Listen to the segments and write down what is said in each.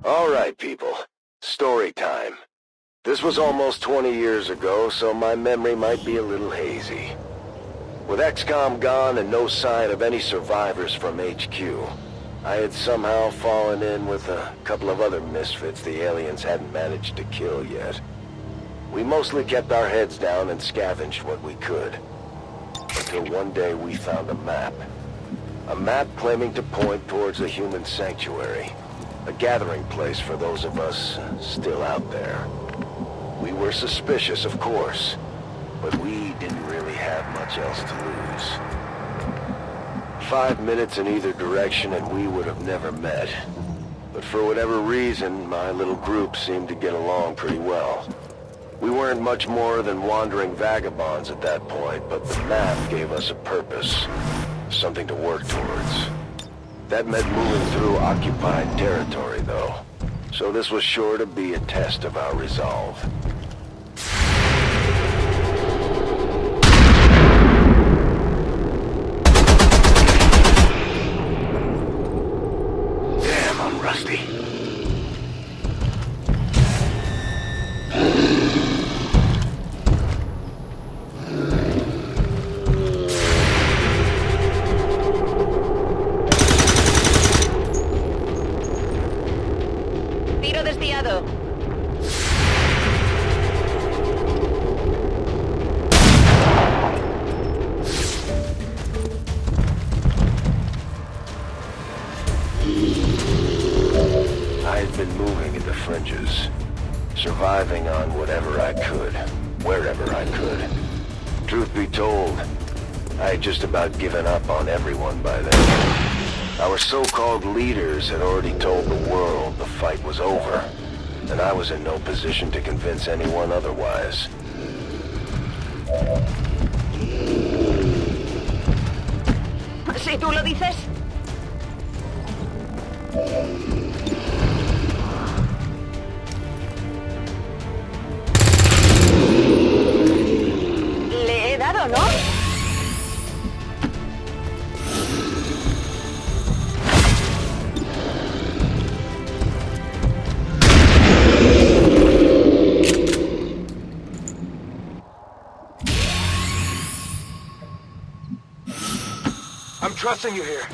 All right, people. Story time. This was almost 20 years ago, so my memory might be a little hazy. With XCOM gone and no sign of any survivors from HQ, I had somehow fallen in with a couple of other misfits the aliens hadn't managed to kill yet. We mostly kept our heads down and scavenged what we could. Until one day we found a map. A map claiming to point towards a human sanctuary. A gathering place for those of us still out there. We were suspicious, of course, but we didn't really have much else to lose. 5 minutes in either direction and we would have never met. But for whatever reason, my little group seemed to get along pretty well. We weren't much more than wandering vagabonds at that point, but the map gave us a purpose, something to work towards. That meant moving through occupied territory, though, so this was sure to be a test of our resolve. Damn, I'm rusty. Tiro desviado. I had been moving in the fringes, surviving on whatever I could, wherever I could. Truth be told, I had just about given up on everyone by then. Our so-called leaders had already told the world the fight was over, and I was in no position to convince anyone otherwise. Si tú lo dices. Le he dado, ¿no? I'm trusting you here.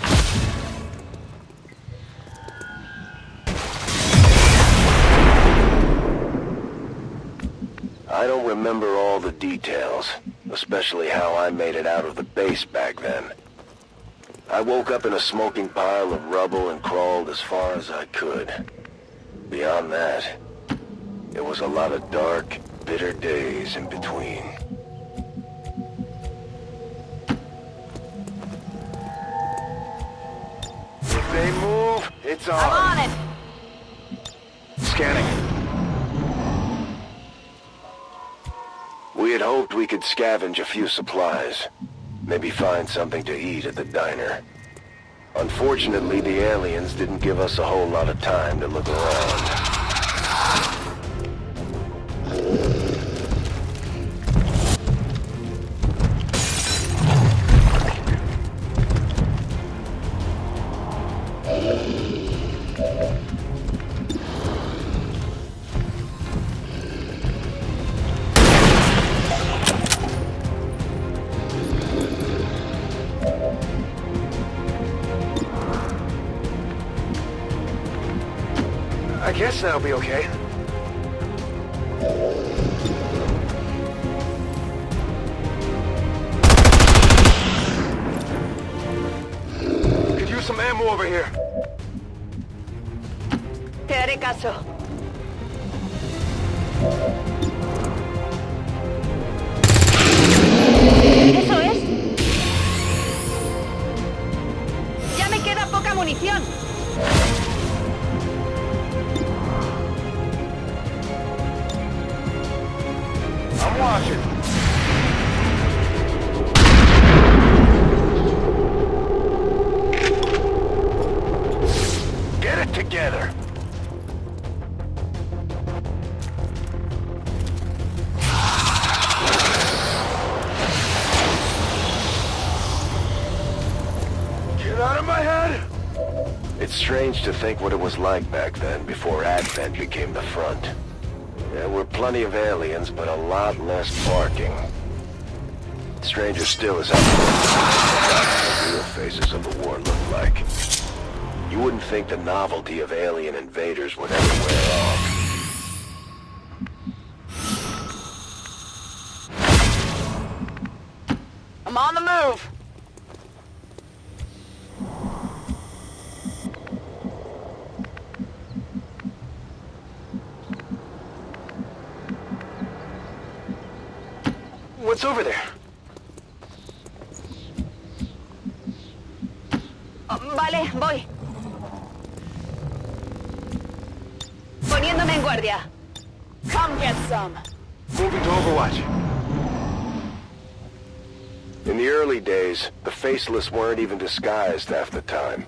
I don't remember all the details, especially how I made it out of the base back then. I woke up in a smoking pile of rubble and crawled as far as I could. Beyond that, it was a lot of dark, bitter days in between. If they move, it's on. I'm on it. Scanning. We had hoped we could scavenge a few supplies. Maybe find something to eat at the diner. Unfortunately, the aliens didn't give us a whole lot of time to look around. I guess that'll be okay. Could use some ammo over here. Te haré caso. ¿Eso es? Ya me queda poca munición. I'm watching. Get it together. Get out of my head! strange to think what it was like back then, before Advent became the front. There were plenty of aliens, but a lot less barking. Stranger still is how the real faces of the war look like. You wouldn't think the novelty of alien invaders would ever wear off. I'm on the move. What's over there? Vale, voy. Poniéndome en guardia. Come get some. Moving to Overwatch. In the early days, the Faceless weren't even disguised half the time.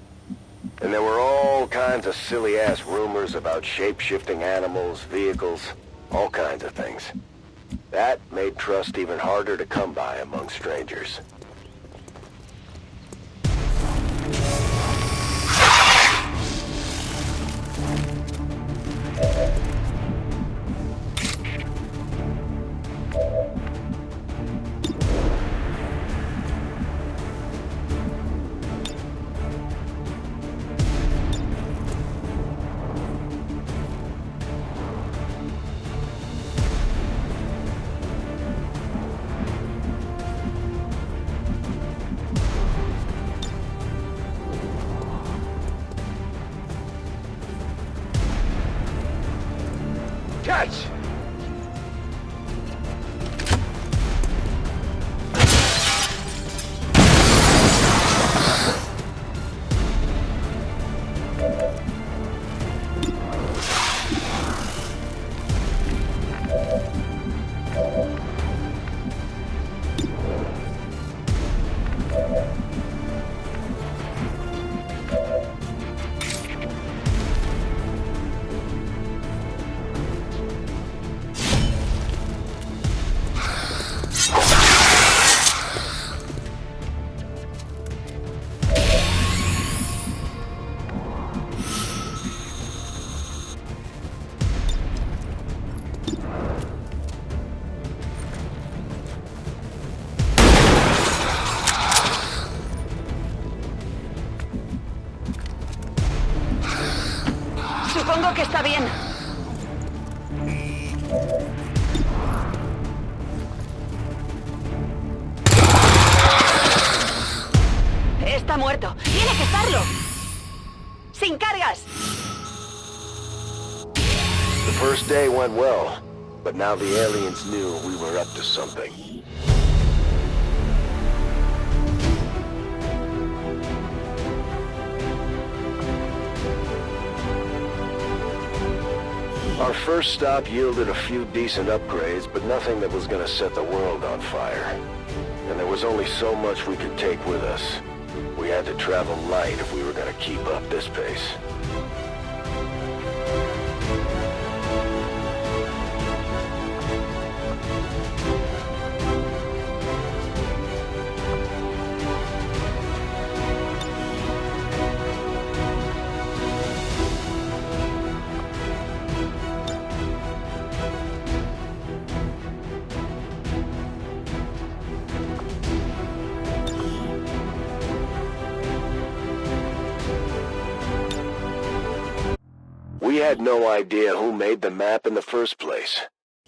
And there were all kinds of silly-ass rumors about shape-shifting animals, vehicles, all kinds of things. That made trust even harder to come by among strangers. Catch! Supongo que está bien. Está muerto. Tiene que estarlo. Sin cargas. The first day went well, but now the aliens knew we were up to something. Our first stop yielded a few decent upgrades, but nothing that was gonna set the world on fire. And there was only so much we could take with us. We had to travel light if we were gonna keep up this pace. We had no idea who made the map in the first place.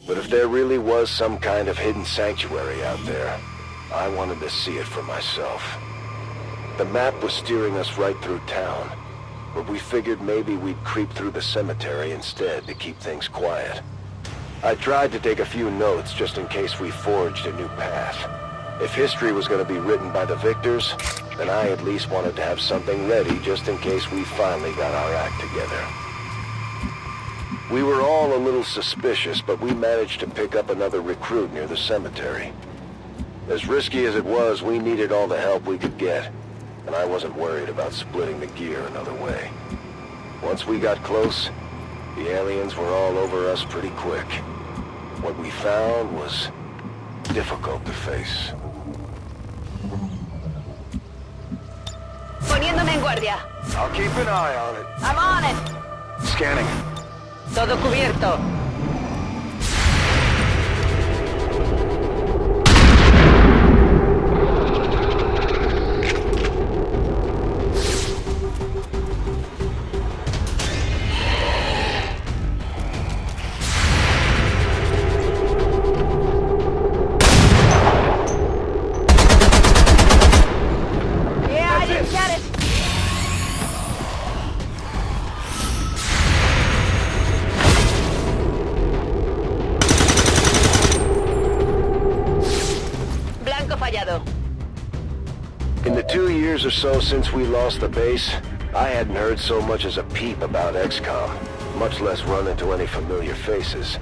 But if there really was some kind of hidden sanctuary out there, I wanted to see it for myself. The map was steering us right through town, but we figured maybe we'd creep through the cemetery instead to keep things quiet. I tried to take a few notes just in case we forged a new path. If history was going to be written by the victors, then I at least wanted to have something ready just in case we finally got our act together. We were all a little suspicious, but we managed to pick up another recruit near the cemetery. As risky as it was, we needed all the help we could get, and I wasn't worried about splitting the gear another way. Once we got close, the aliens were all over us pretty quick. What we found was difficult to face. Poniéndome en guardia. I'll keep an eye on it. I'm on it. Scanning. Todo cubierto. Yeah, I didn't get it. Blanco fallado. In the 2 years or so since we lost the base, I hadn't heard so much as a peep about XCOM, much less run into any familiar faces.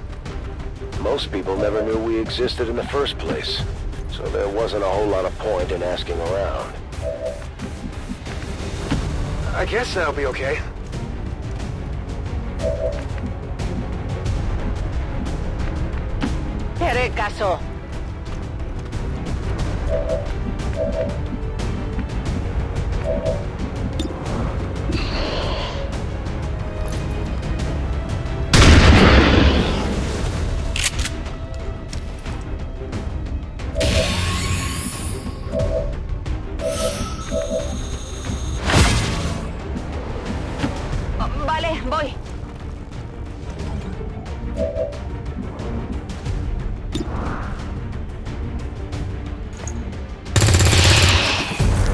Most people never knew we existed in the first place, so there wasn't a whole lot of point in asking around. I guess that'll be okay. Te haré caso. Vale, voy.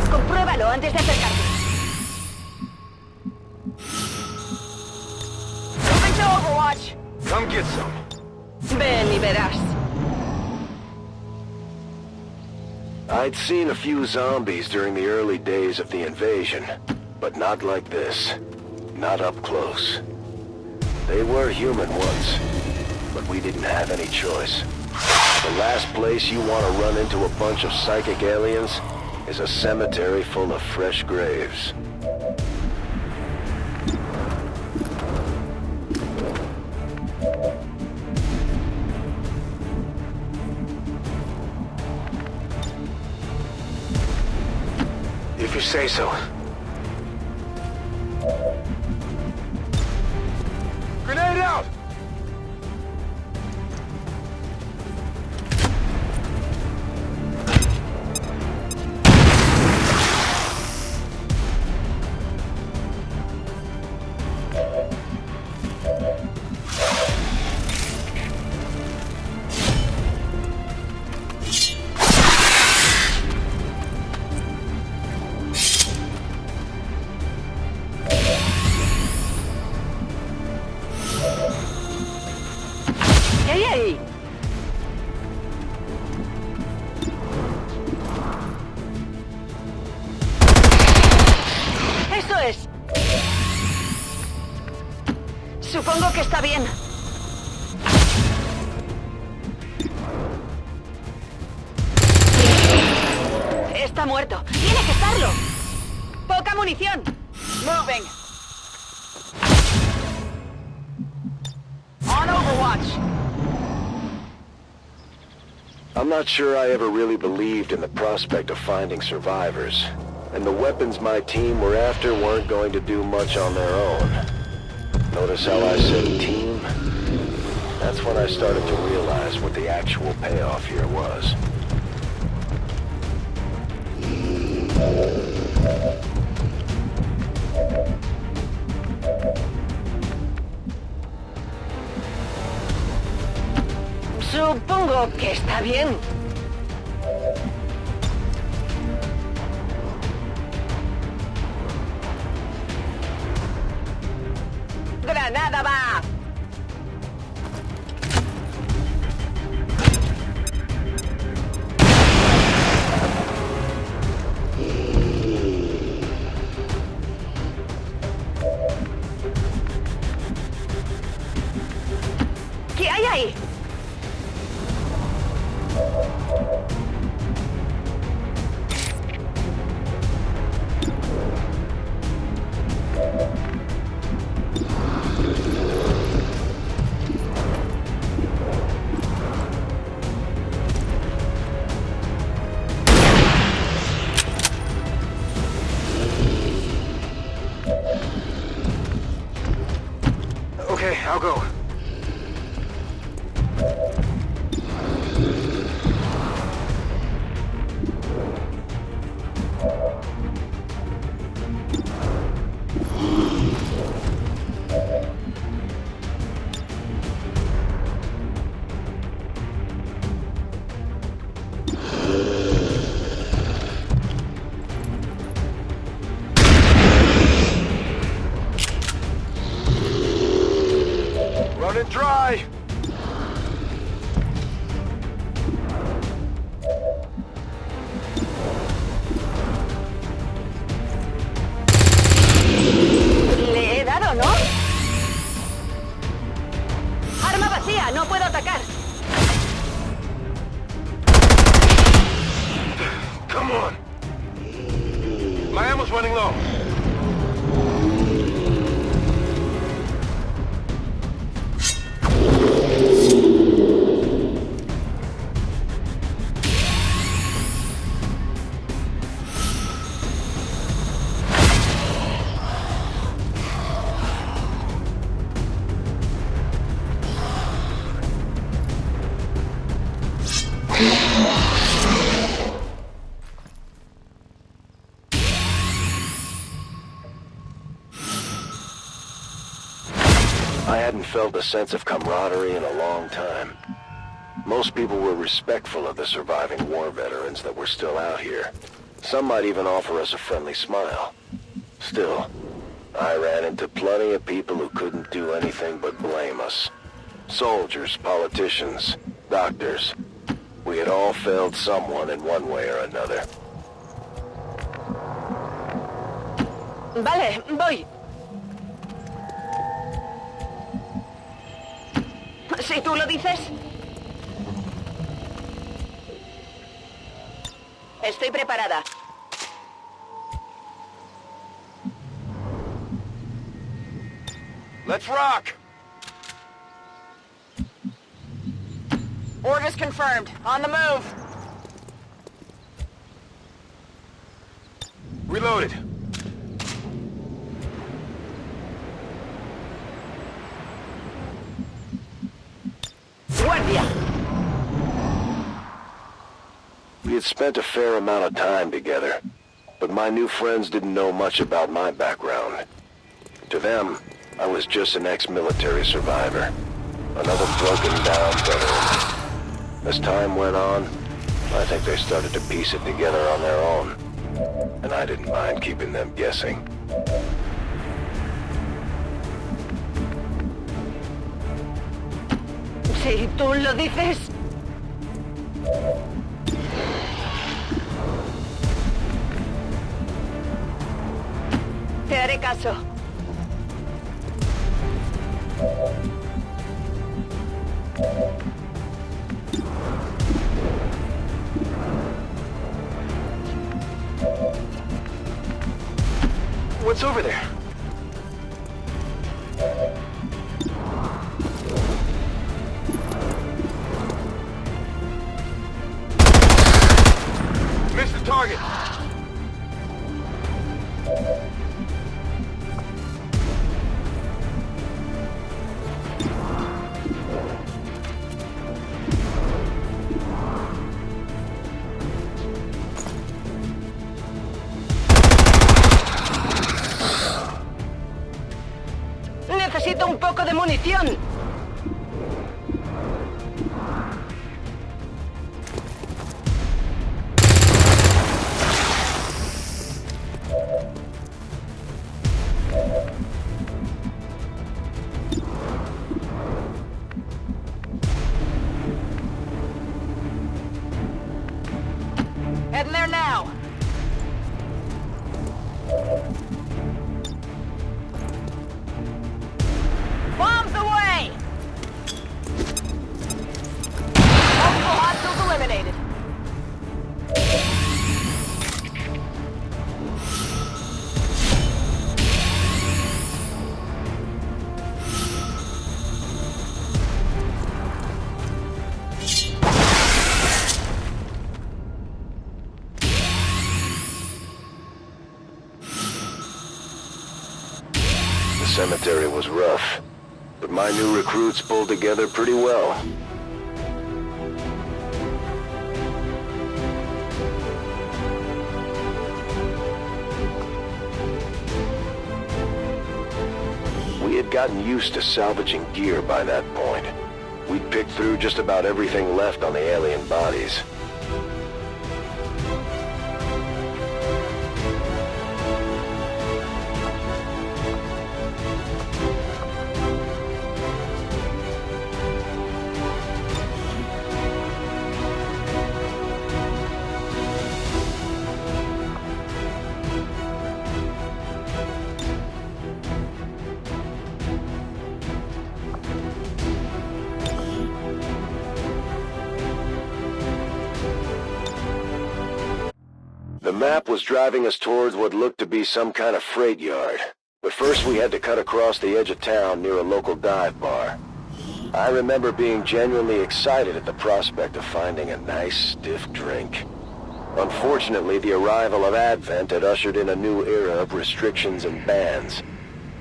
Compruébalo antes de acercarte. Moving to Overwatch. Come get some. Ven y verás. I'd seen a few zombies during the early days of the invasion, but not like this. Not up close. They were human once, but we didn't have any choice. The last place you want to run into a bunch of psychic aliens is a cemetery full of fresh graves. If you say so. Grenade out! ¡Ey, ey! ¡Eso es! Supongo que está bien. Está muerto. ¡Tiene que estarlo! ¡Poca munición! Moving. On Overwatch. I'm not sure I ever really believed in the prospect of finding survivors. And the weapons my team were after weren't going to do much on their own. Notice how I said team? That's when I started to realize what the actual payoff here was. Supongo que está bien. ¡Granada va! ¿Qué hay ahí? go. Running dry! Le he dado, ¿no? Arma vacía, no puedo atacar. Come on! My ammo's running low. I hadn't felt a sense of camaraderie in a long time. Most people were respectful of the surviving war veterans that were still out here. Some might even offer us a friendly smile. Still, I ran into plenty of people who couldn't do anything but blame us. Soldiers, politicians, doctors. We had all failed someone in one way or another. Vale, voy. Si tú lo dices. Estoy preparada. Let's rock! Orders confirmed. On the move. Reloaded. Guardia. We had spent a fair amount of time together, but my new friends didn't know much about my background. To them, I was just an ex-military survivor, another broken-down veteran. As time went on, I think they started to piece it together on their own, and I didn't mind keeping them guessing. Si tú lo dices. Te haré caso. What's over there? Missed the target! Necesito un poco de munición. Heading there now. Bombs away! Multiple hostiles eliminated. The cemetery was rough, but but my new recruits pulled together pretty well. We had gotten used to salvaging gear by that point. We'd picked through just about everything left on the alien bodies. The map was driving us towards what looked to be some kind of freight yard. But first we had to cut across the edge of town near a local dive bar. I remember being genuinely excited at the prospect of finding a nice, stiff drink. Unfortunately, the arrival of Advent had ushered in a new era of restrictions and bans,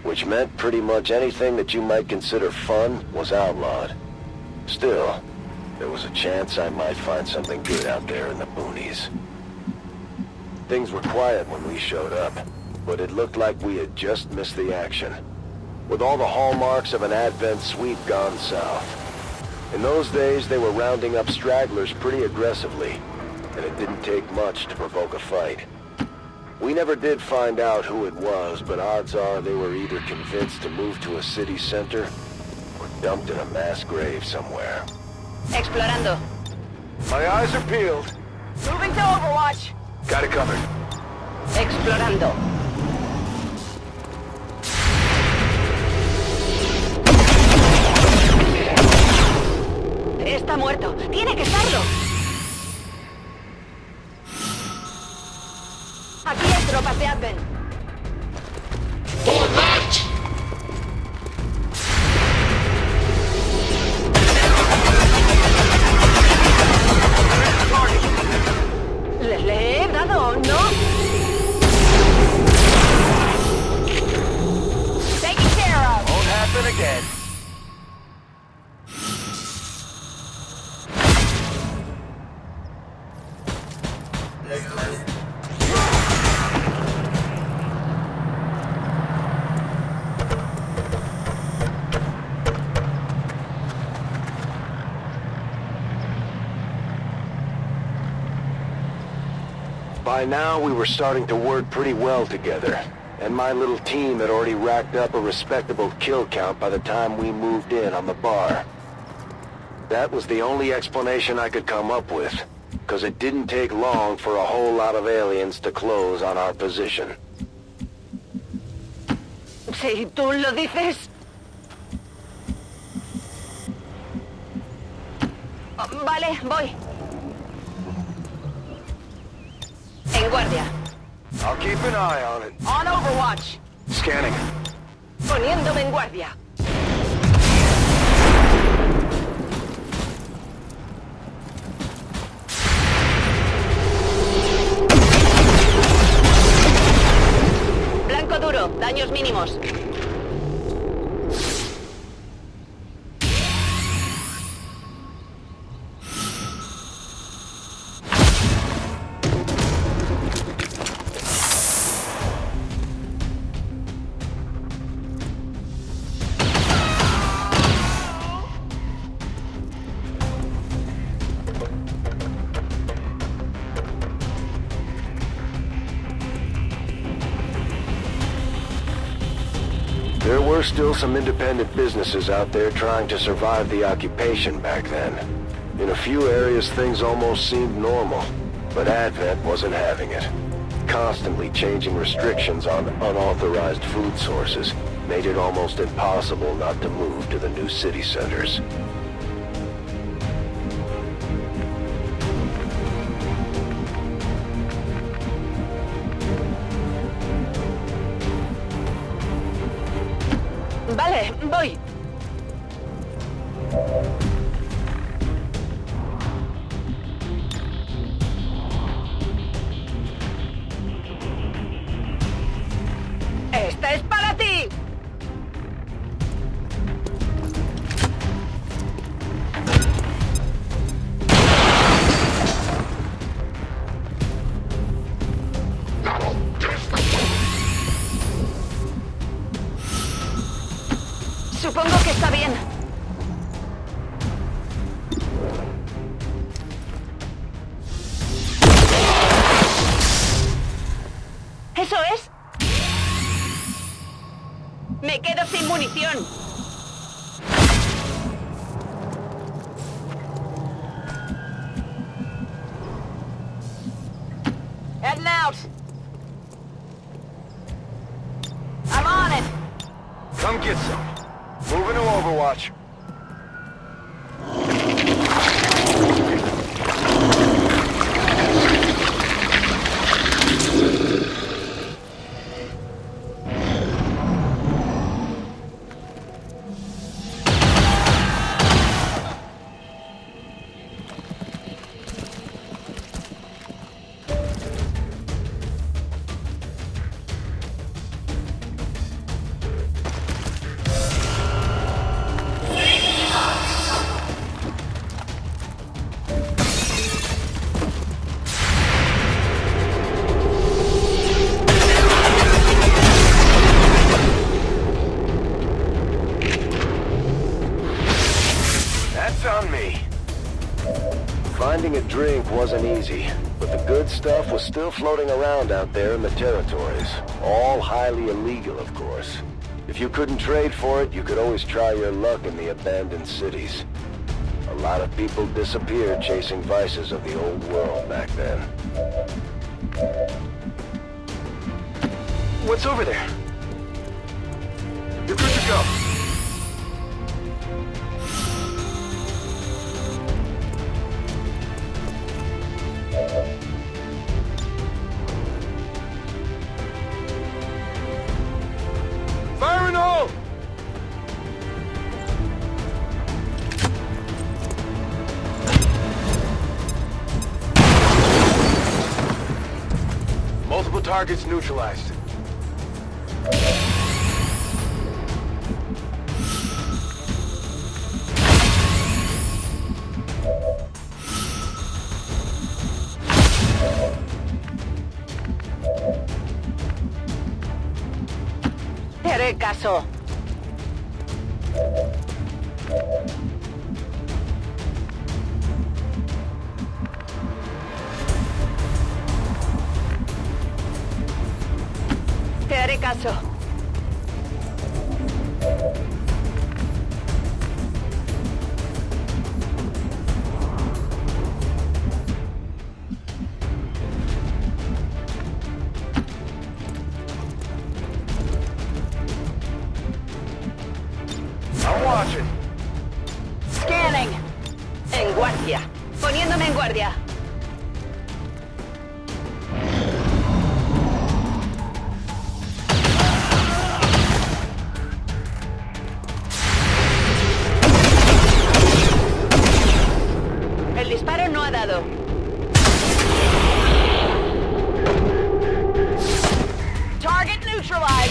which meant pretty much anything that you might consider fun was outlawed. Still, there was a chance I might find something good out there in the boonies. Things were quiet when we showed up, but it looked like we had just missed the action, with all the hallmarks of an Advent sweep gone south. In those days, they were rounding up stragglers pretty aggressively, and it didn't take much to provoke a fight. We never did find out who it was, but odds are they were either convinced to move to a city center or dumped in a mass grave somewhere. Explorando. My eyes are peeled. Moving to Overwatch. Got it covered. Explorando. Está muerto. Tiene que estarlo. Aquí hay tropas de Advent. Le he dado, ¿no? Taken care of. Won't happen again. By now, we were starting to work pretty well together, and my little team had already racked up a respectable kill count by the time we moved in on the bar. That was the only explanation I could come up with, because it didn't take long for a whole lot of aliens to close on our position. Si tú lo dices. Vale, voy. En guardia. I'll keep an eye on it. On Overwatch. Scanning. Poniéndome en guardia. Blanco duro, daños mínimos. There were still some independent businesses out there trying to survive the occupation back then. In a few areas, things almost seemed normal, but Advent wasn't having it. Constantly changing restrictions on unauthorized food sources made it almost impossible not to move to the new city centers. Vale, voy. Esta es para ti. está bien. ¿Eso es? Me quedo sin munición. Heading out. I'm on it. Come get some. Moving to Overwatch. On me. Finding a drink wasn't easy, but the good stuff was still floating around out there in the territories. All highly illegal, of course. If you couldn't trade for it, you could always try your luck in the abandoned cities. A lot of people disappeared chasing vices of the old world back then. What's over there? You're good to go. Fire in the hole! Multiple targets neutralized. Te haré caso. Te haré caso. I'm watching. Scanning. En guardia. Poniéndome en guardia. El disparo no ha dado. Target neutralized.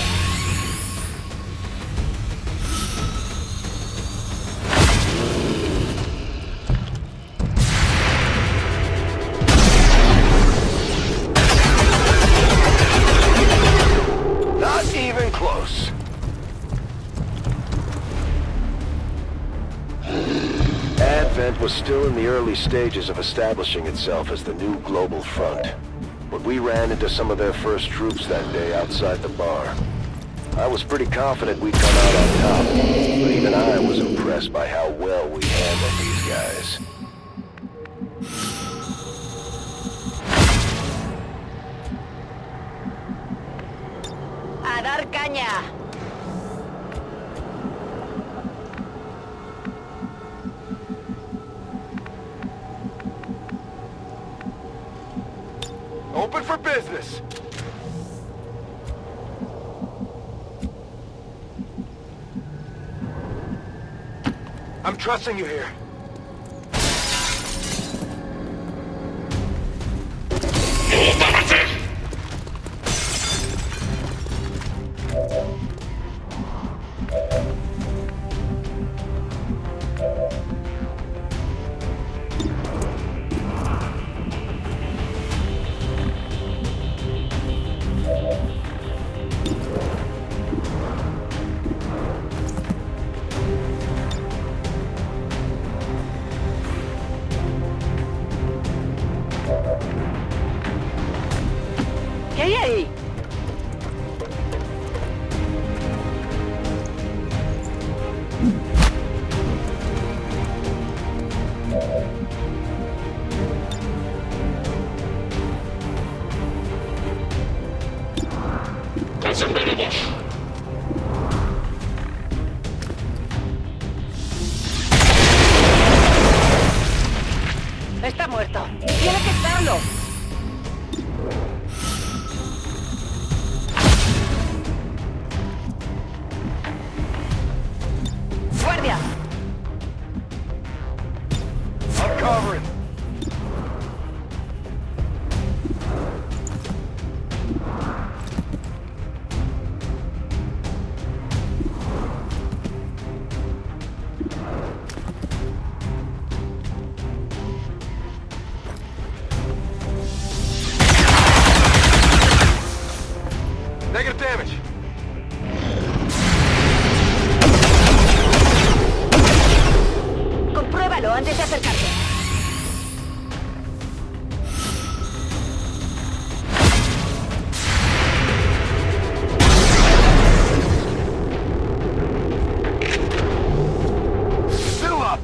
Not even close. Advent was still in the early stages of establishing itself as the new global front. But we ran into some of their first troops that day outside the bar. I was pretty confident we'd come out on top, but even I was impressed by how well we handled these guys. A dar caña. Open for business. I'm trusting you here. Está muerto. Tiene que estarlo. Guardia. I'm covering. Negative damage. Compruébalo antes de acercarte. Fill up.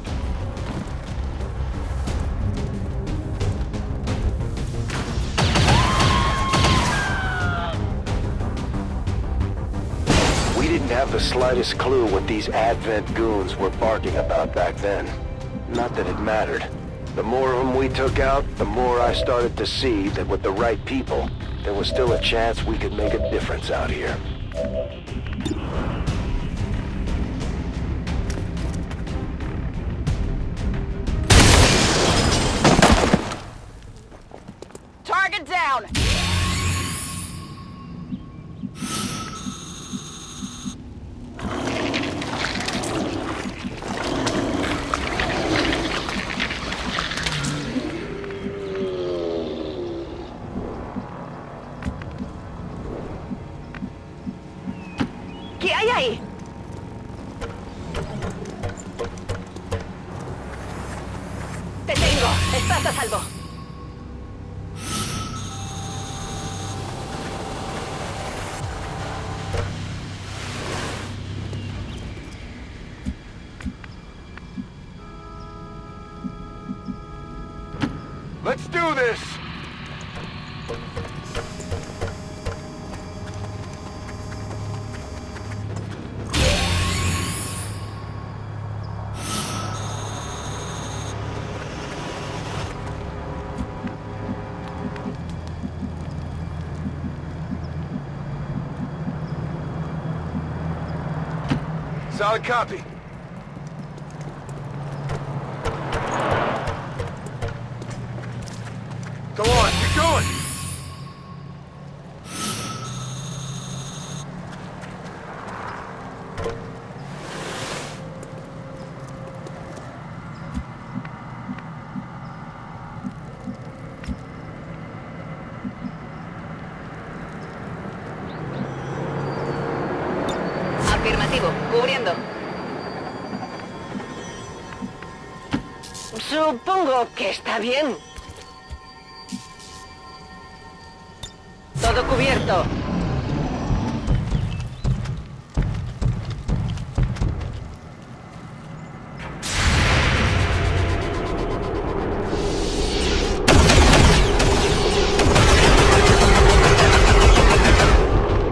We didn't have the slightest clue what these Advent goons were barking about back then. Not that it mattered. The more of them we took out, the more I started to see that with the right people, there was still a chance we could make a difference out here. Target down. ¿Qué hay ahí? Te tengo. Estás a salvo. Let's do this! Solid copy. Go on, keep going! Afirmativo, cubriendo. Supongo que está bien. Todo cubierto.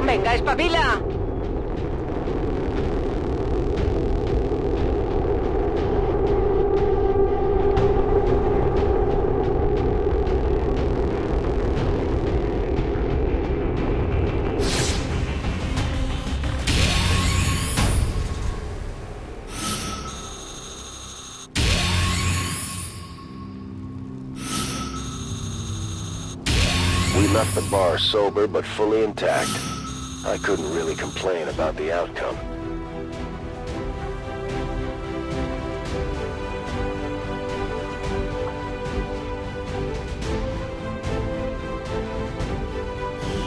Venga, espabila. We left the bar sober but fully intact. I couldn't really complain about the outcome.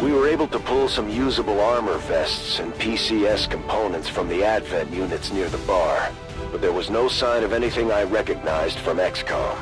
We were able to pull some usable armor vests and PCS components from the Advent units near the bar, but there was no sign of anything I recognized from XCOM.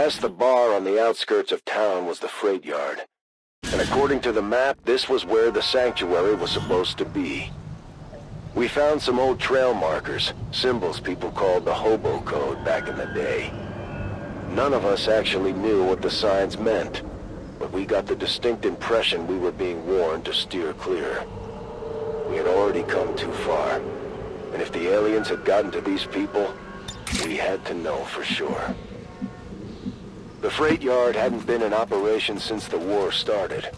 Past the bar on the outskirts of town was the freight yard. And according to the map, this was where the sanctuary was supposed to be. We found some old trail markers, symbols people called the hobo code back in the day. None of us actually knew what the signs meant, but we got the distinct impression we were being warned to steer clear. We had already come too far, and if the aliens had gotten to these people, we had to know for sure. The freight yard hadn't been in operation since the war started.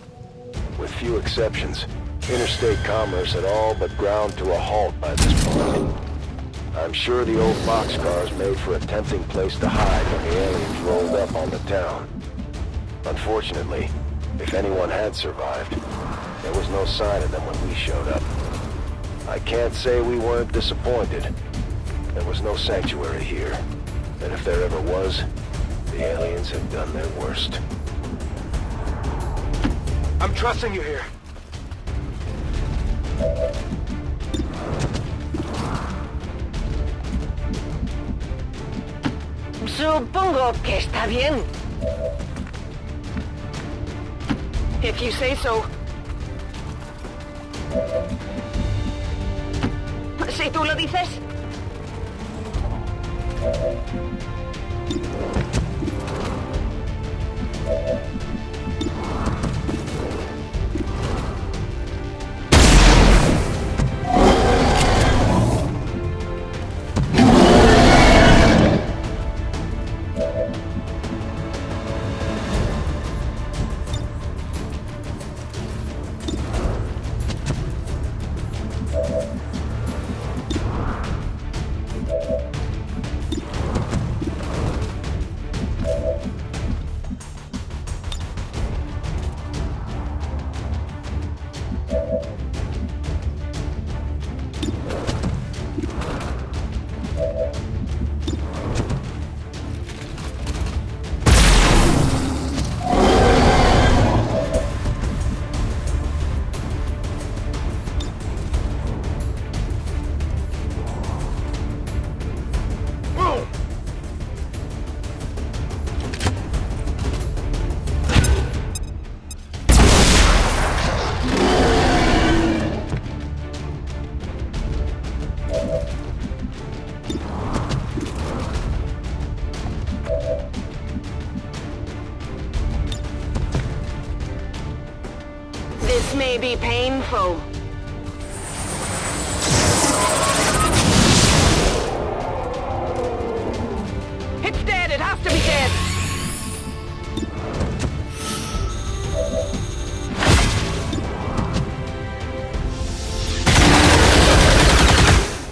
With few exceptions, interstate commerce had all but ground to a halt by this point. I'm sure the old boxcars made for a tempting place to hide when the aliens rolled up on the town. Unfortunately, if anyone had survived, there was no sign of them when we showed up. I can't say we weren't disappointed. There was no sanctuary here, and if there ever was, the aliens had done their worst. I'm trusting you here. Supongo que está bien. If you say so. Si tú lo dices. This may be painful. It's dead. It has to be dead.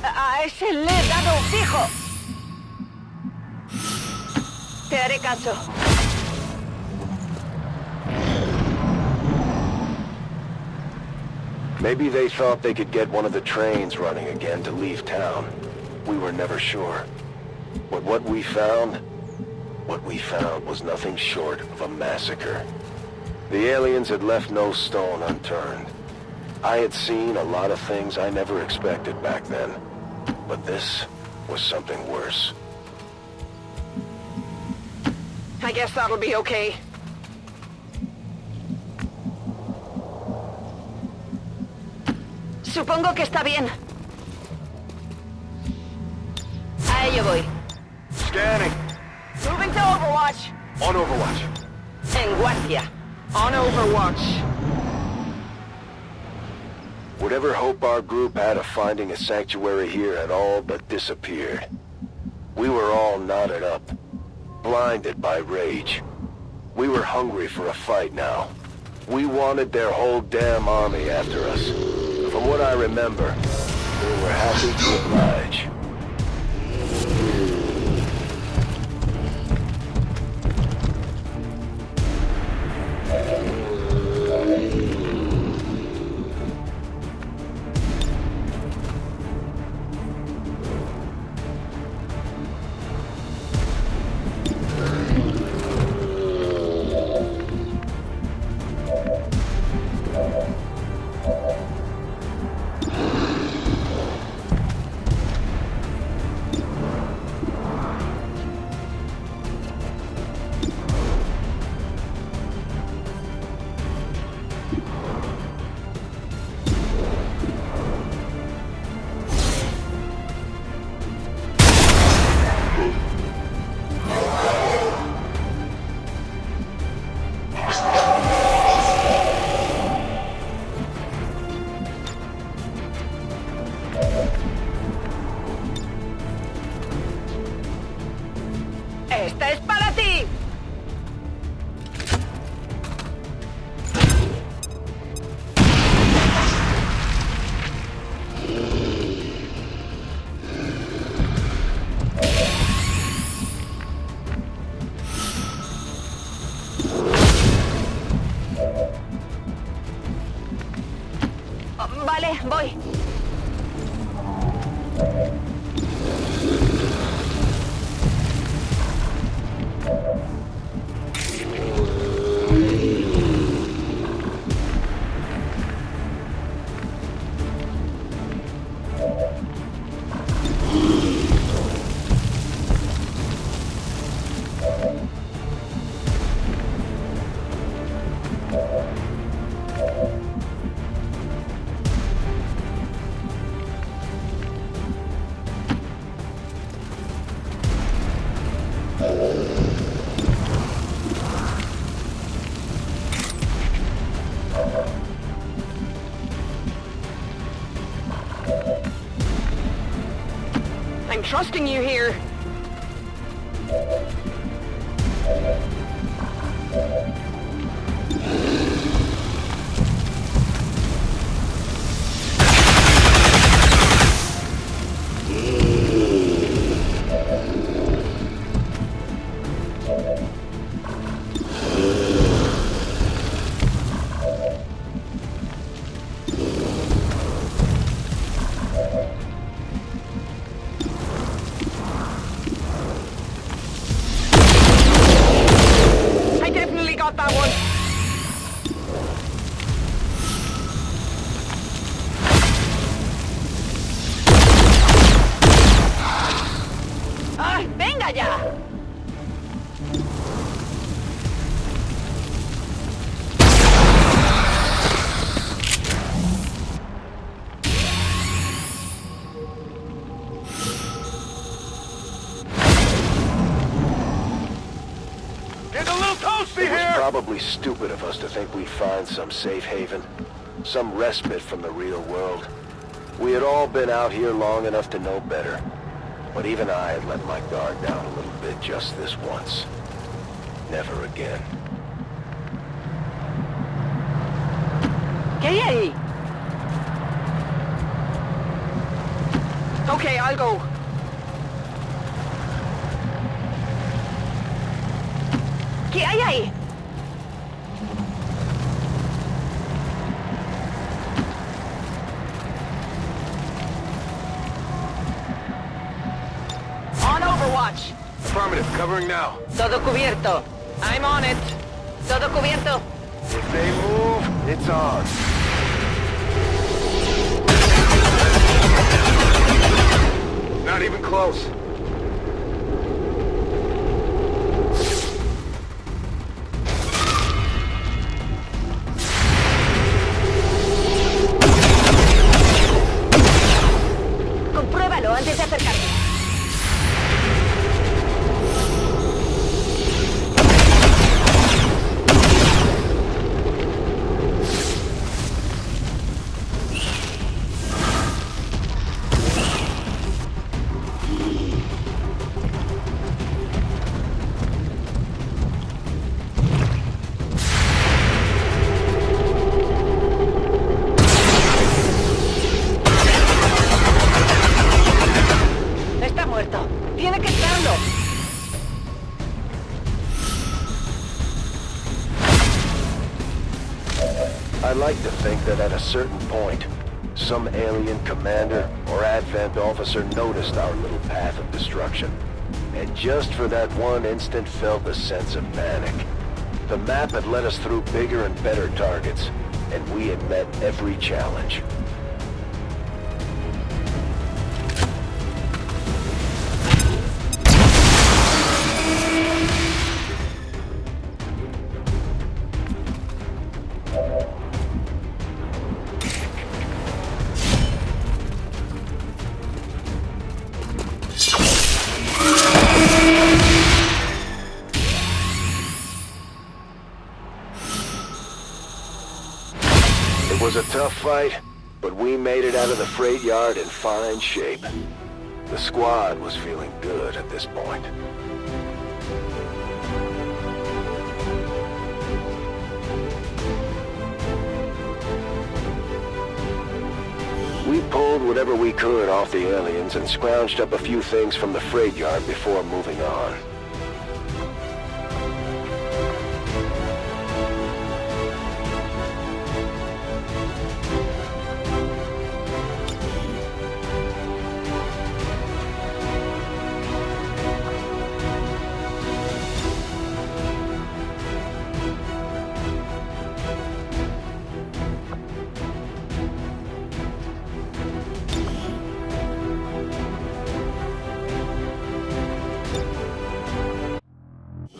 A ese le he dado fijo. Te haré caso. Maybe they thought they could get one of the trains running again to leave town. We were never sure. But what we found was nothing short of a massacre. The aliens had left no stone unturned. I had seen a lot of things I never expected back then. But this was something worse. I guess that'll be okay. Supongo que está bien. A ello voy. Scanning. Moving to Overwatch. On Overwatch. En guardia. On Overwatch. Whatever hope our group had of finding a sanctuary here had all but disappeared. We were all knotted up, blinded by rage. We were hungry for a fight now. We wanted their whole damn army after us. From what I remember, we were happy to oblige. Vale, voy. I'm trusting you here. I definitely got that one. ¡Ah, venga ya! Getting a little toasty here! It was probably stupid of us to think we'd find some safe haven, some respite from the real world. We had all been out here long enough to know better. But even I had let my guard down a little bit just this once. Never again. ¿Qué hay ahí? Okay, I'll go. ¿Qué hay ahí? On Overwatch. Affirmative, covering now. Todo cubierto. I'm on it. Todo cubierto. If they move, it's on. Not even close. Compruébalo antes de acercarte. Está muerto. Tiene que estarlo. I like to think that at a certain point, some alien commander or Advent officer noticed our little path of destruction, and just for that one instant felt a sense of panic. The map had led us through bigger and better targets, and we had met every challenge. It was a tough fight, but we made it out of the freight yard in fine shape. The squad was feeling good at this point. We pulled whatever we could off the aliens and scrounged up a few things from the freight yard before moving on.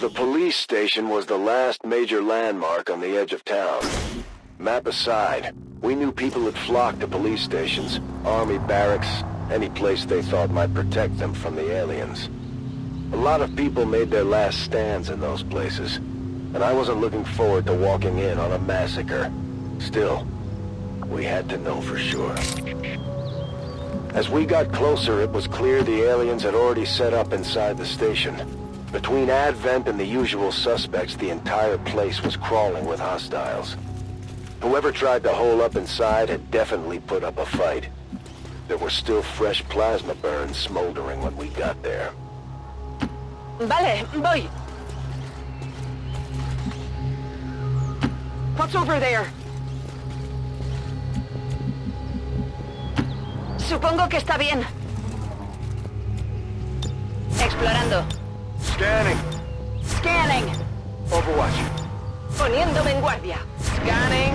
The police station was the last major landmark on the edge of town. Map aside, we knew people had flocked to police stations, army barracks, any place they thought might protect them from the aliens. A lot of people made their last stands in those places, and I wasn't looking forward to walking in on a massacre. Still, we had to know for sure. As we got closer, it was clear the aliens had already set up inside the station. Between Advent and the usual suspects, the entire place was crawling with hostiles. Whoever tried to hole up inside had definitely put up a fight. There were still fresh plasma burns smoldering when we got there. Vale, voy. What's over there? Supongo que está bien. Explorando. Scanning. Scanning. Overwatch. Poniéndome en guardia. Scanning.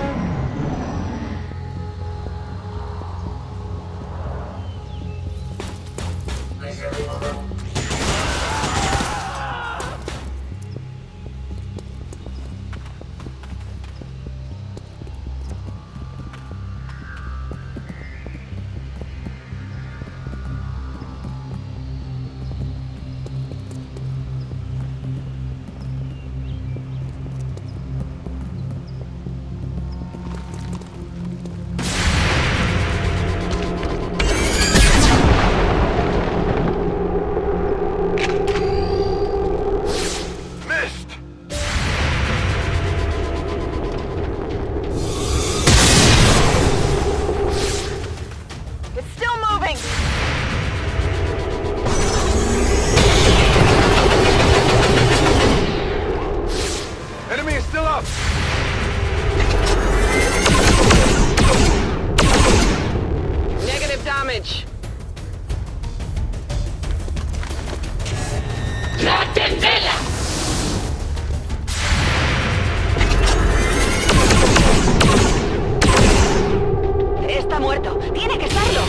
Está muerto. Tiene que estarlo.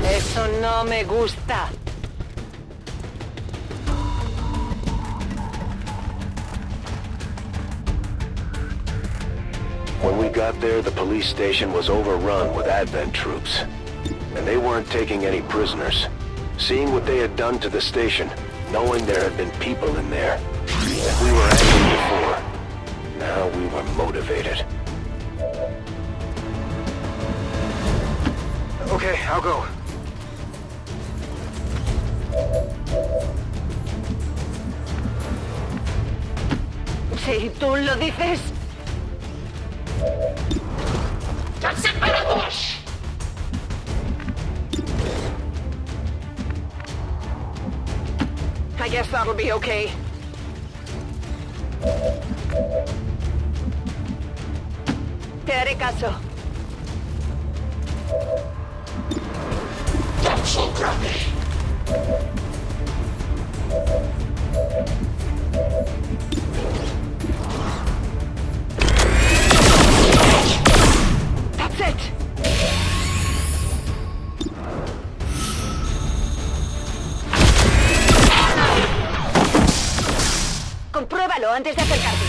Eso no me gusta. When we got there, the police station was overrun with Advent troops. And they weren't taking any prisoners. Seeing what they had done to the station, knowing there had been people in there, that we were angry before, now we were motivated. Okay, I'll go. Si tú lo dices. I guess that'll be okay. Te haré caso. That's it. Compruébalo antes de acercarte.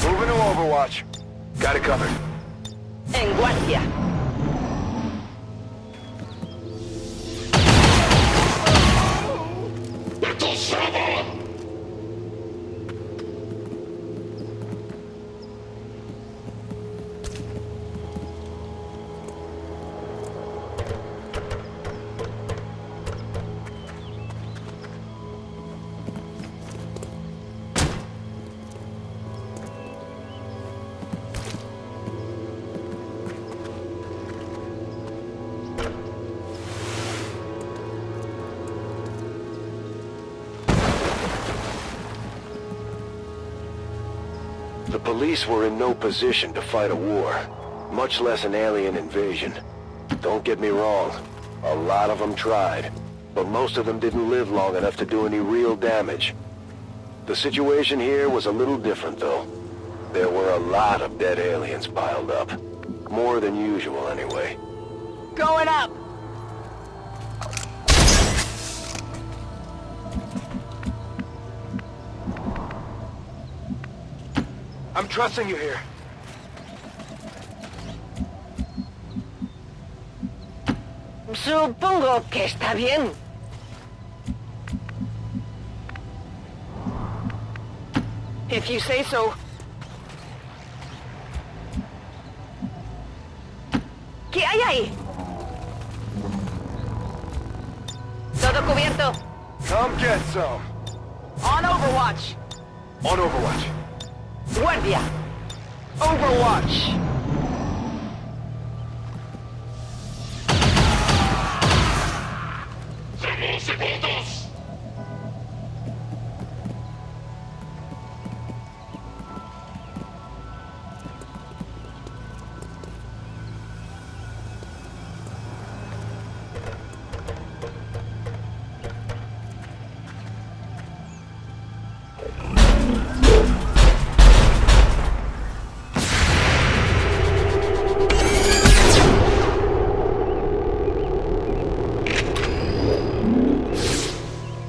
Moving to Overwatch. Got it covered. En guardia. The police were in no position to fight a war, much less an alien invasion. Don't get me wrong, a lot of them tried, but most of them didn't live long enough to do any real damage. The situation here was a little different, though. There were a lot of dead aliens piled up. More than usual, anyway. Going up! I'm trusting you here. Supongo que está bien. If you say so. ¿Qué hay ahí? Todo cubierto. Come get some. On Overwatch. On Overwatch. Guardia. Overwatch.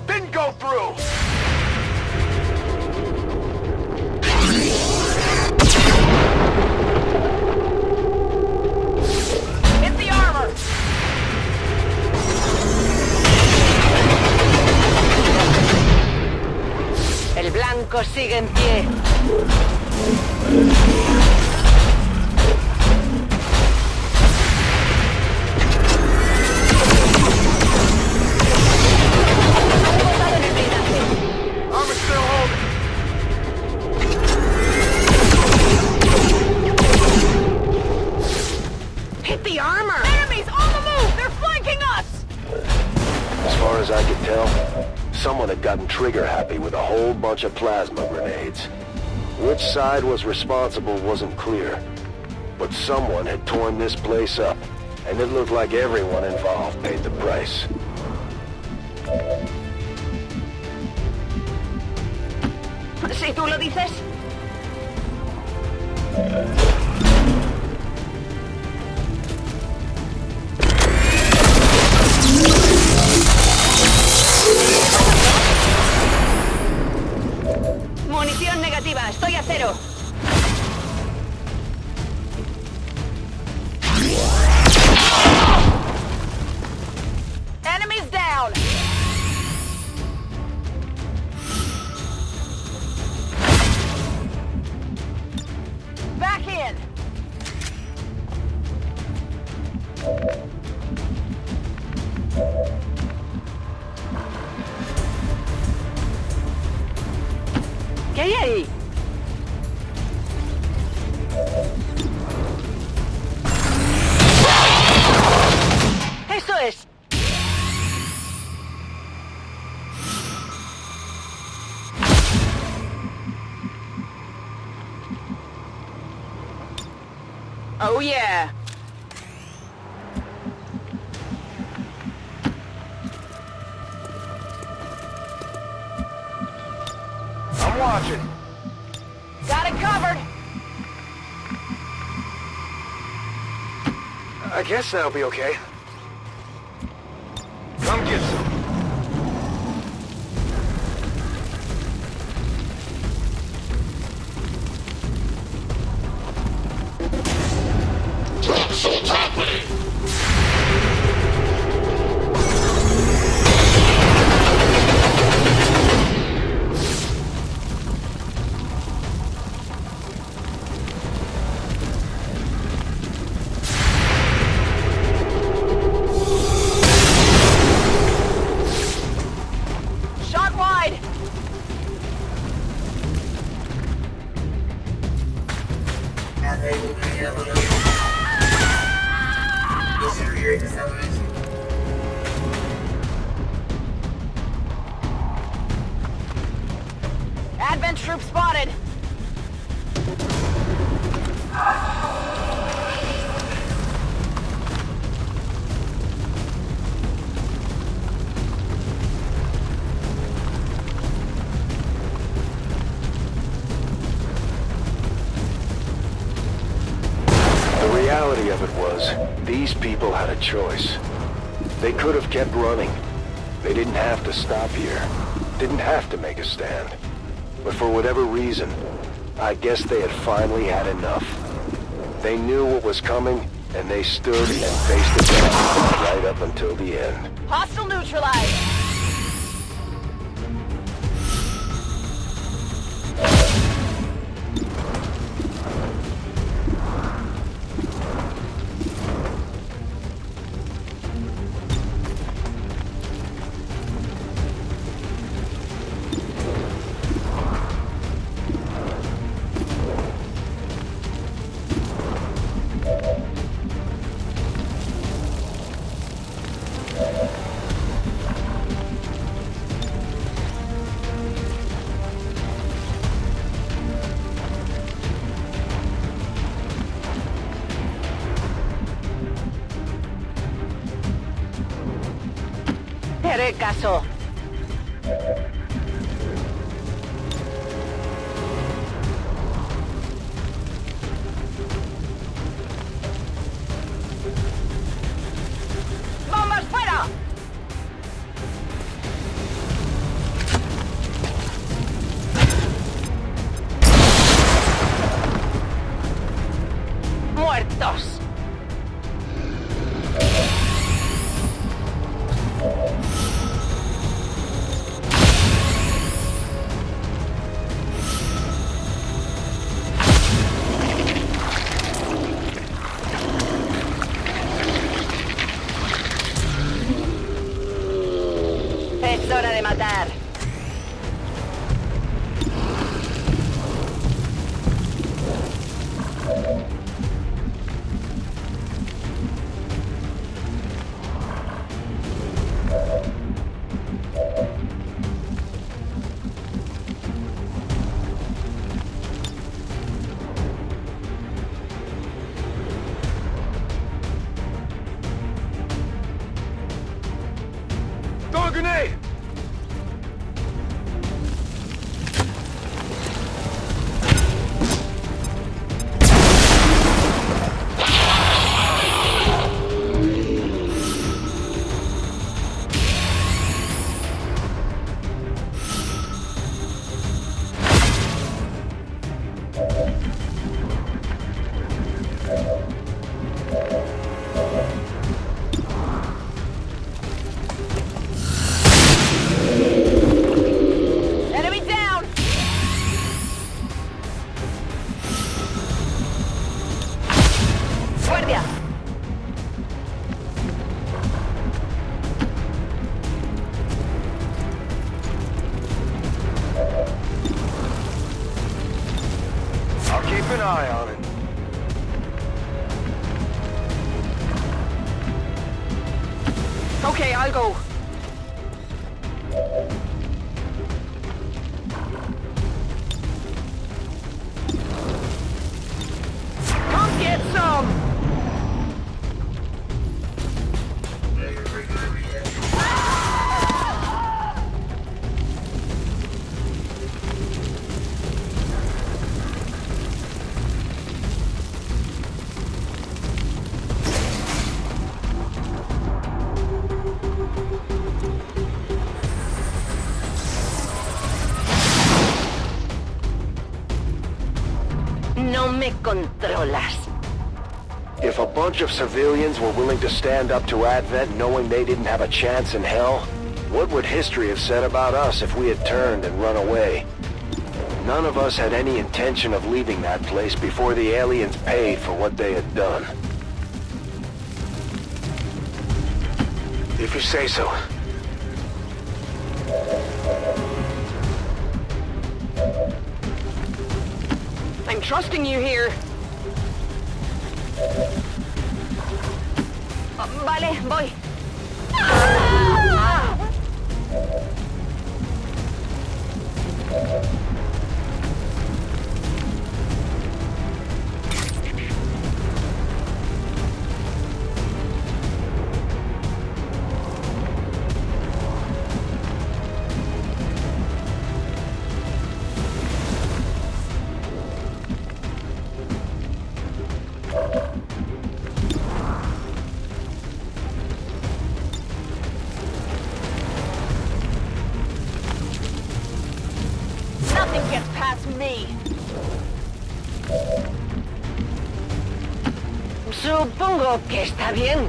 Didn't go through! Hit the armor. El blanco sigue en pie. En el blindaje. Armor still holding. Hit the armor! Enemies on the move! They're flanking us! As far as I could tell, someone had gotten trigger-happy with a whole bunch of plasma grenades. Which side was responsible wasn't clear, but someone had torn this place up, and it looked like everyone involved paid the price. Si tú lo dices. Munición negativa, estoy a cero. Enemies down. Back in. ¿Qué hay ahí? ¡Eso es! Oh yeah! I'm watching. Got it covered! I guess that'll be okay. Come get some. these people had a choice. They could have kept running. They didn't have to stop here. Didn't have to make a stand. But for whatever reason, I guess they had finally had enough. They knew what was coming, and they stood and faced it down right up until the end. Hostile neutralized. Te haré caso. ¡Bombas fuera! ¡Muertos! Es hora de matar. Throw a grenade! Enemy down! Guardia! I'll keep an eye on it. Okay, I'll go. Come get some! No me controlas. If a bunch of civilians were willing to stand up to Advent knowing they didn't have a chance in hell, what would history have said about us if we had turned and run away? None of us had any intention of leaving that place before the aliens paid for what they had done. If you say so. I'm trusting you here. Vale, voy. me. Supongo que está bien.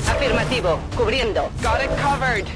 Afirmativo, cubriendo. Got it covered.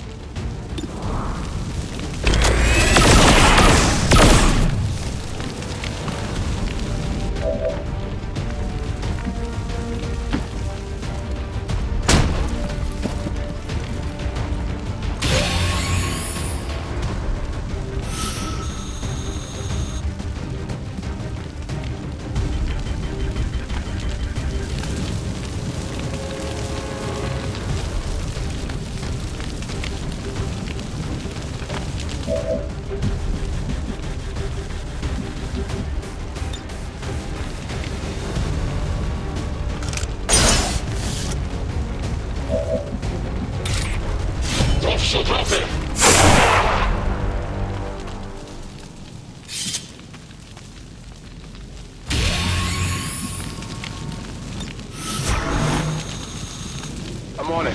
I'm on it.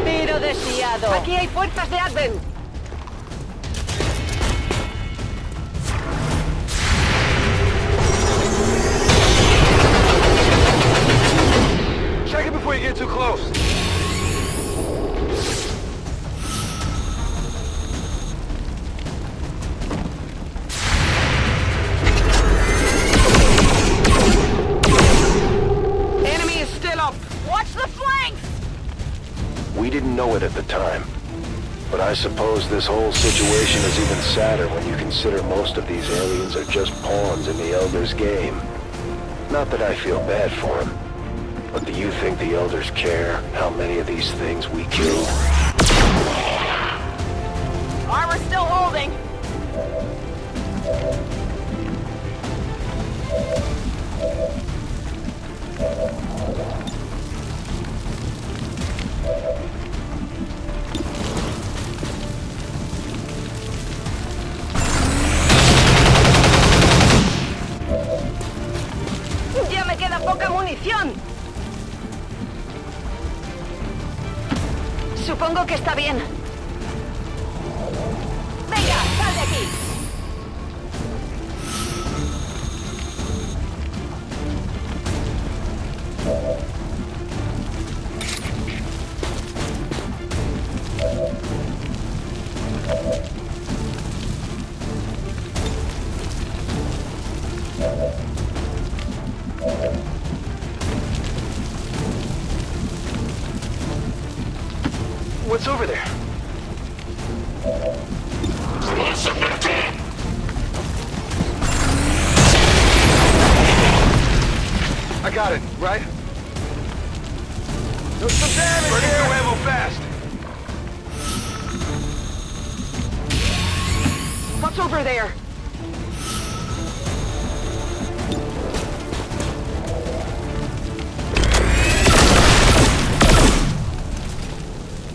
Tiro desviado. Aquí hay fuerzas de Advent. Check it before you get too close. Enemy is still up. Watch the flanks! We didn't know it at the time. But I suppose this whole situation is even sadder when you consider most of these aliens are just pawns in the Elders' game. Not that I feel bad for them. But do you think the Elders care how many of these things we kill? Armor still holding. Ya me queda poca munición. Supongo que está bien. Venga, sal de aquí. What's over there? I got it, right? There's some damage. Burning through ammo fast. What's over there?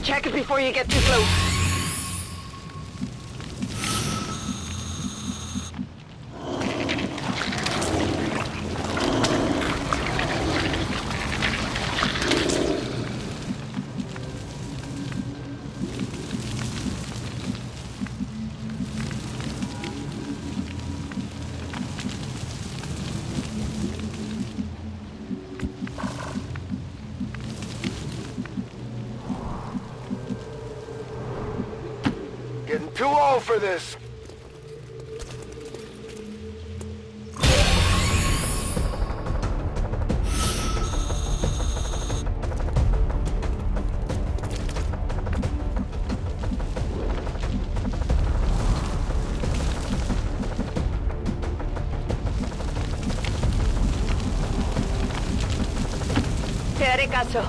Check it before you get too close. Getting too old for this. Te haré caso.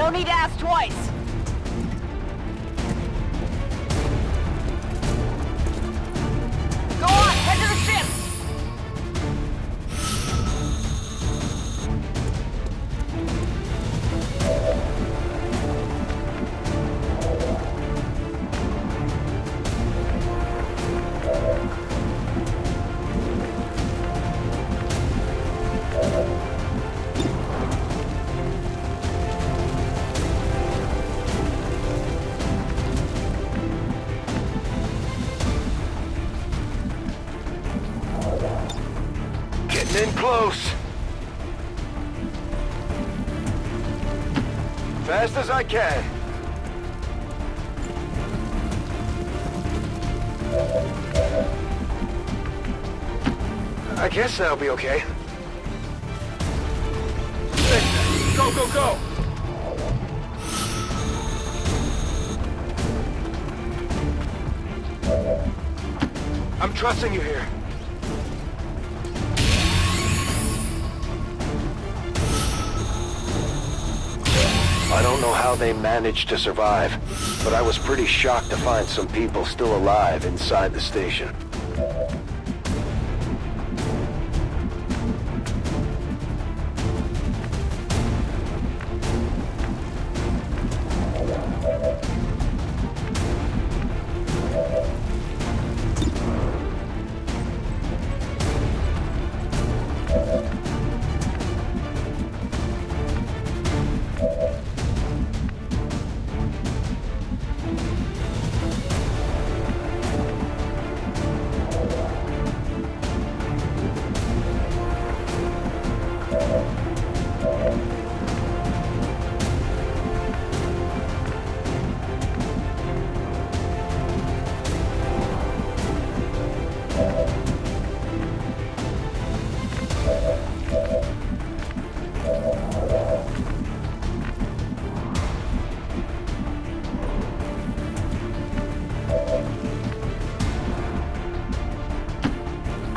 Don't need to ask twice. Go on, head to the ship. In close. Fast as I can. I guess that'll be okay. Go, go, go! I'm trusting you here. I don't know how they managed to survive, but I was pretty shocked to find some people still alive inside the station.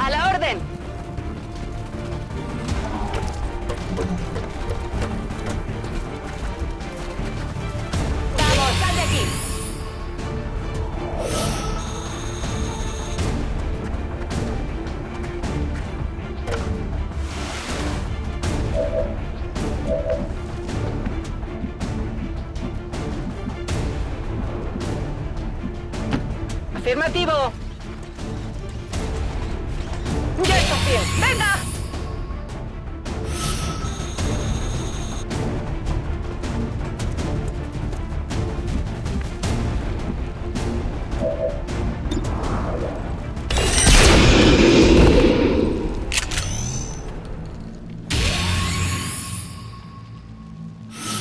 A la orden. Vamos, sal de aquí. Afirmativo. ¡Ya estás bien! ¡Venga!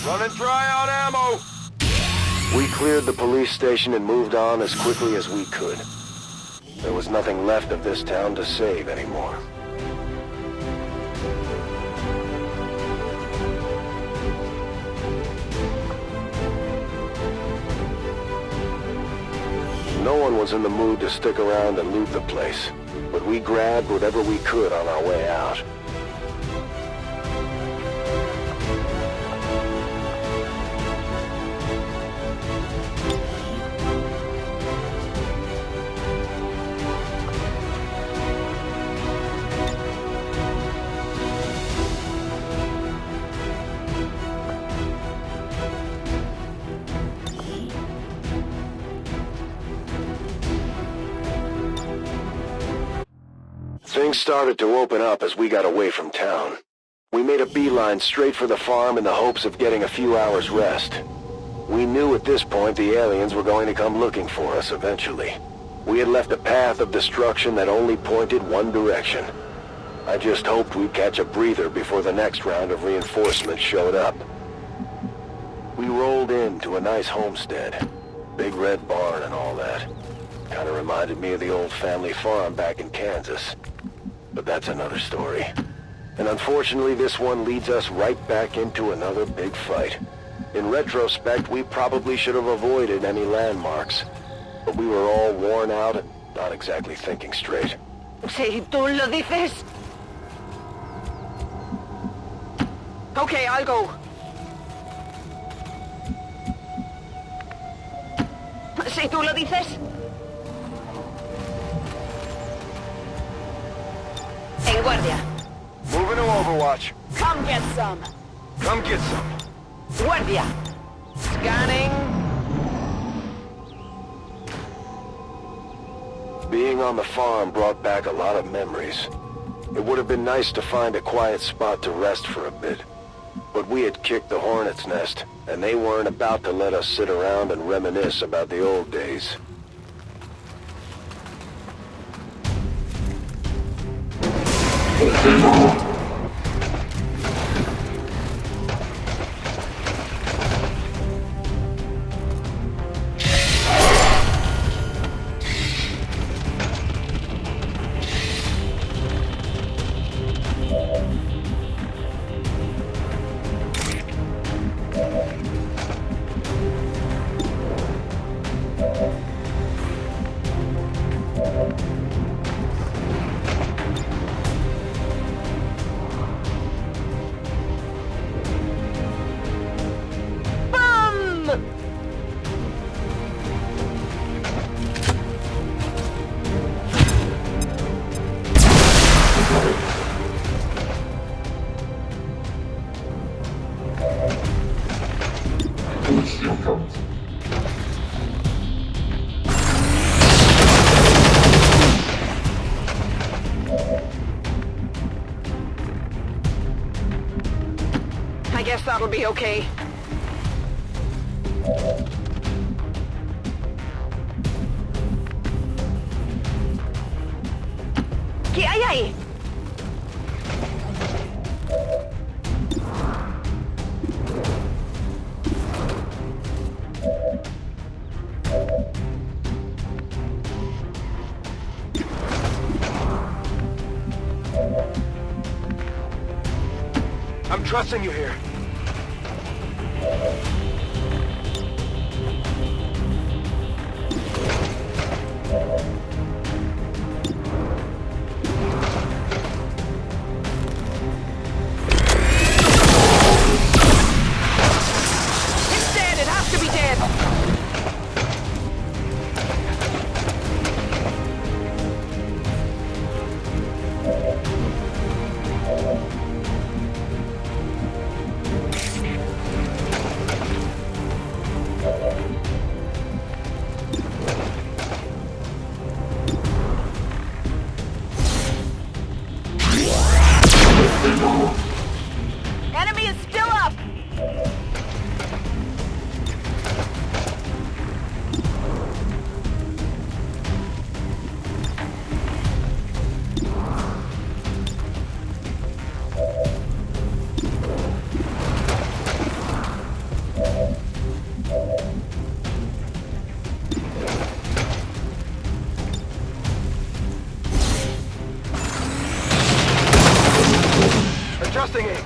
Running dry on ammo! We cleared the police station and moved on as quickly as we could. There was nothing left of this town to save anymore. No one was in the mood to stick around and loot the place, but we grabbed whatever we could on our way out. Things started to open up as we got away from town. We made a beeline straight for the farm in the hopes of getting a few hours rest. We knew at this point the aliens were going to come looking for us eventually. We had left a path of destruction that only pointed one direction. I just hoped we'd catch a breather before the next round of reinforcements showed up. We rolled into a nice homestead. Big red barn and all that. Kinda reminded me of the old family farm back in Kansas. But that's another story. And unfortunately, this one leads us right back into another big fight. In retrospect, we probably should have avoided any landmarks. But we were all worn out and not exactly thinking straight. Si tú lo dices. Okay, I'll go. Si tú lo dices. En guardia. Moving to Overwatch. Come get some. Come get some. Guardia. Scanning. Being on the farm brought back a lot of memories. It would have been nice to find a quiet spot to rest for a bit. But we had kicked the hornet's nest, and they weren't about to let us sit around and reminisce about the old days. I guess that'll be okay. ¿Qué hay ahí? I'm trusting you here. It's dead. It has to be dead. Enemy is still up. Adjusting it.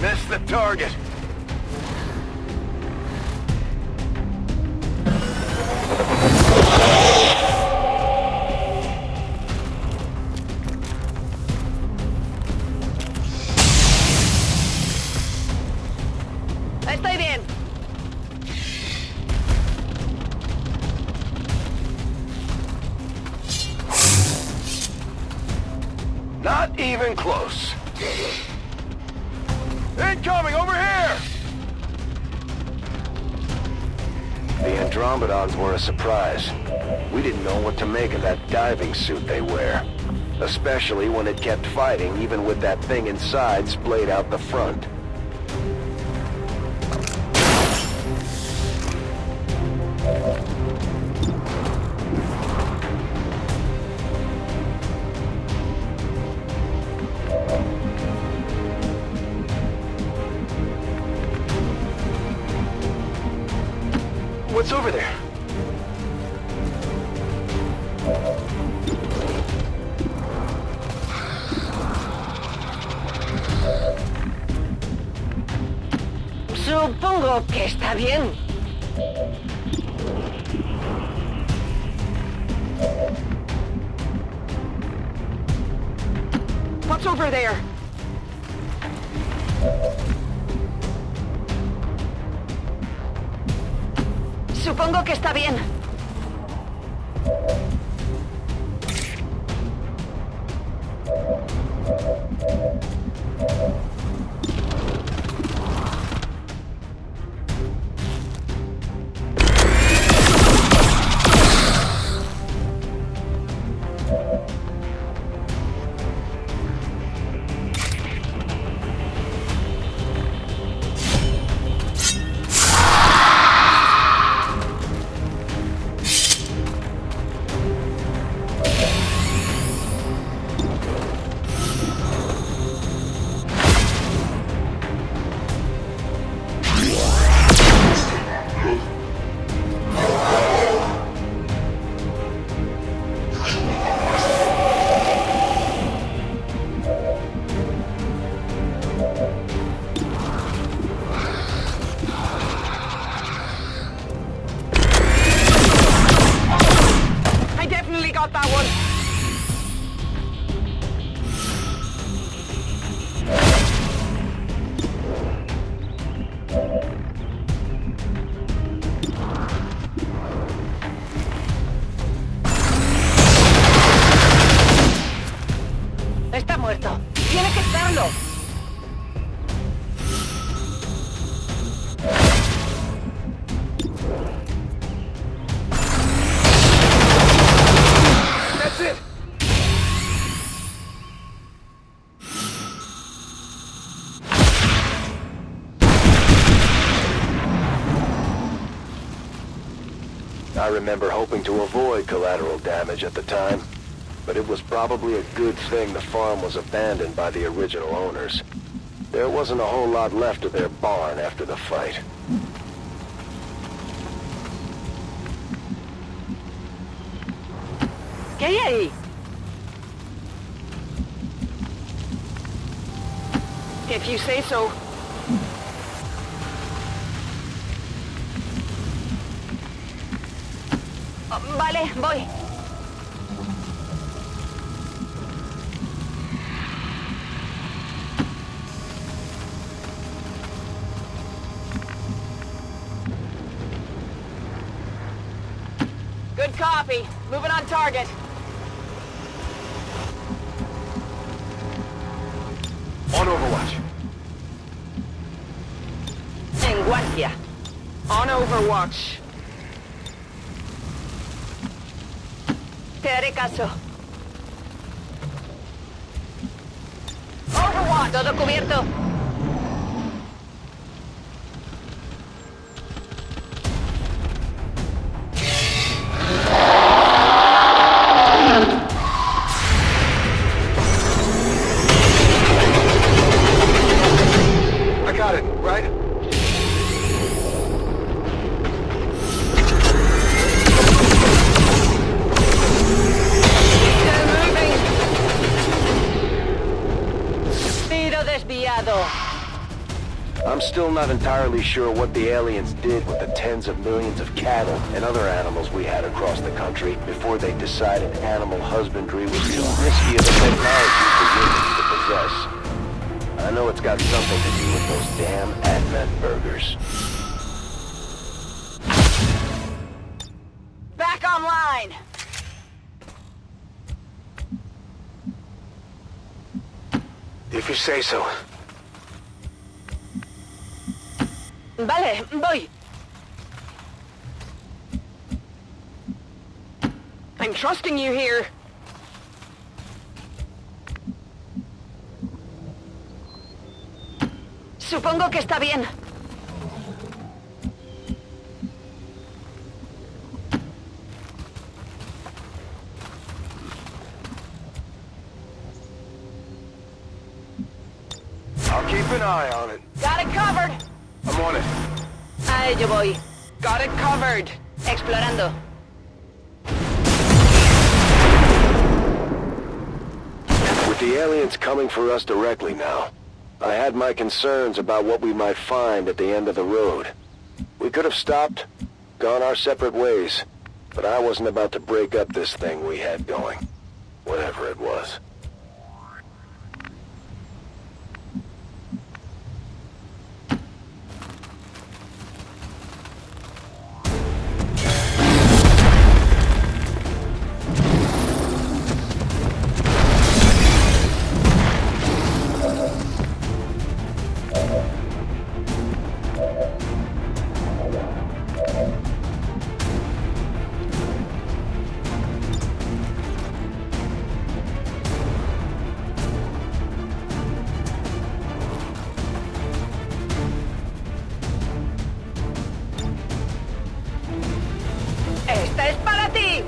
Missed the target. Estoy bien. Not even close. Incoming, over here! The Andromedons were a surprise. We didn't know what to make of that diving suit they wear. especially when it kept fighting even with that thing inside splayed out the front. What's over there? Supongo que está bien. What's over there? Supongo que está bien. Está muerto. Tiene que estarlo. That's it! I remember hoping to avoid collateral damage at the time, but it was probably a good thing the farm was abandoned by the original owners. There wasn't a whole lot left of their barn after the fight. ¿Qué hay ahí? If you say so. Oh, vale, voy. Good copy. Moving on target. On Overwatch. En guardia. On Overwatch. Te haré caso. Overwatch. Todo cubierto. I got it, right? Still moving. Tiro desviado. I'm still not entirely sure what the aliens did with the tens of millions of cattle and other animals we had across the country before they decided animal husbandry was too risky of a technology for humans to possess. I know it's got something to do with those damn Advent burgers. Back online. If you say so. Vale, voy. I'm trusting you here. Supongo que está bien. I'll keep an eye on it. Got it covered. I'm on it. A ello voy. Got it covered. Explorando. With the aliens coming for us directly now, I had my concerns about what we might find at the end of the road. We could have stopped, gone our separate ways, but I wasn't about to break up this thing we had going. Whatever it was. ¡Esta es para ti!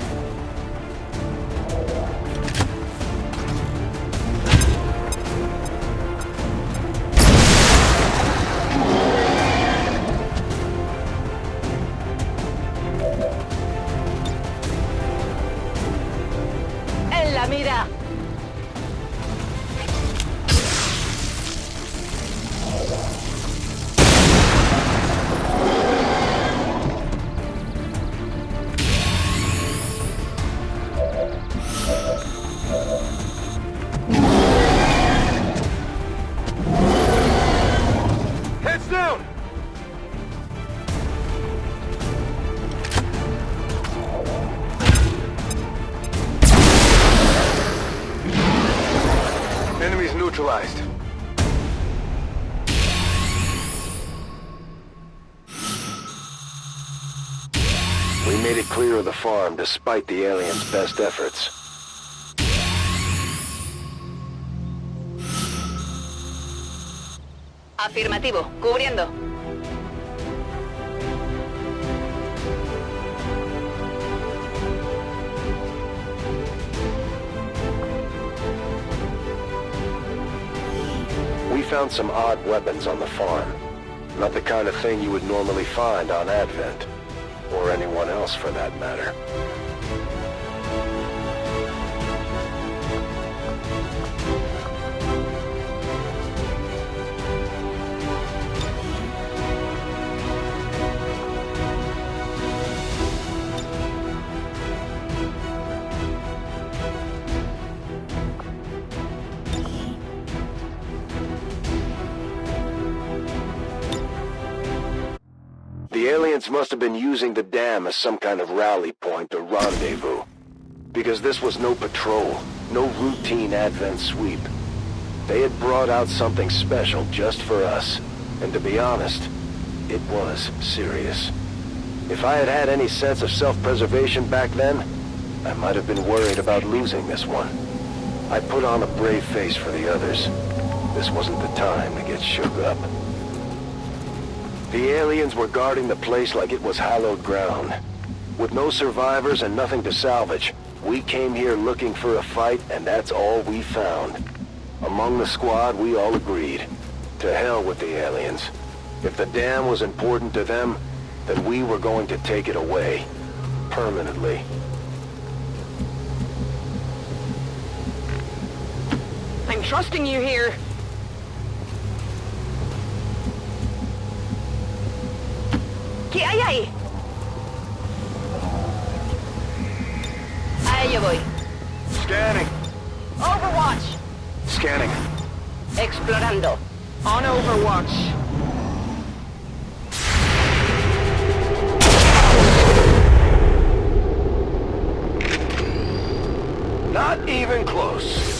¡En la mira! Heads down! Enemies neutralized. We made it clear of the farm despite the aliens' best efforts. Afirmativo. Cubriendo. We found some odd weapons on the farm. Not the kind of thing you would normally find on Advent. Or anyone else for that matter. The aliens must have been using the dam as some kind of rally point or rendezvous. Because this was no patrol, no routine Advent sweep. They had brought out something special just for us. And to be honest, it was serious. If I had had any sense of self-preservation back then, I might have been worried about losing this one. I put on a brave face for the others. This wasn't the time to get shook up. The aliens were guarding the place like it was hallowed ground. With no survivors and nothing to salvage, we came here looking for a fight, and that's all we found. Among the squad, we all agreed. To hell with the aliens. If the dam was important to them, then we were going to take it away. Permanently. I'm trusting you here. ¿Qué hay ahí? A ello voy. Scanning. Overwatch. Scanning. Explorando. On Overwatch. Not even close.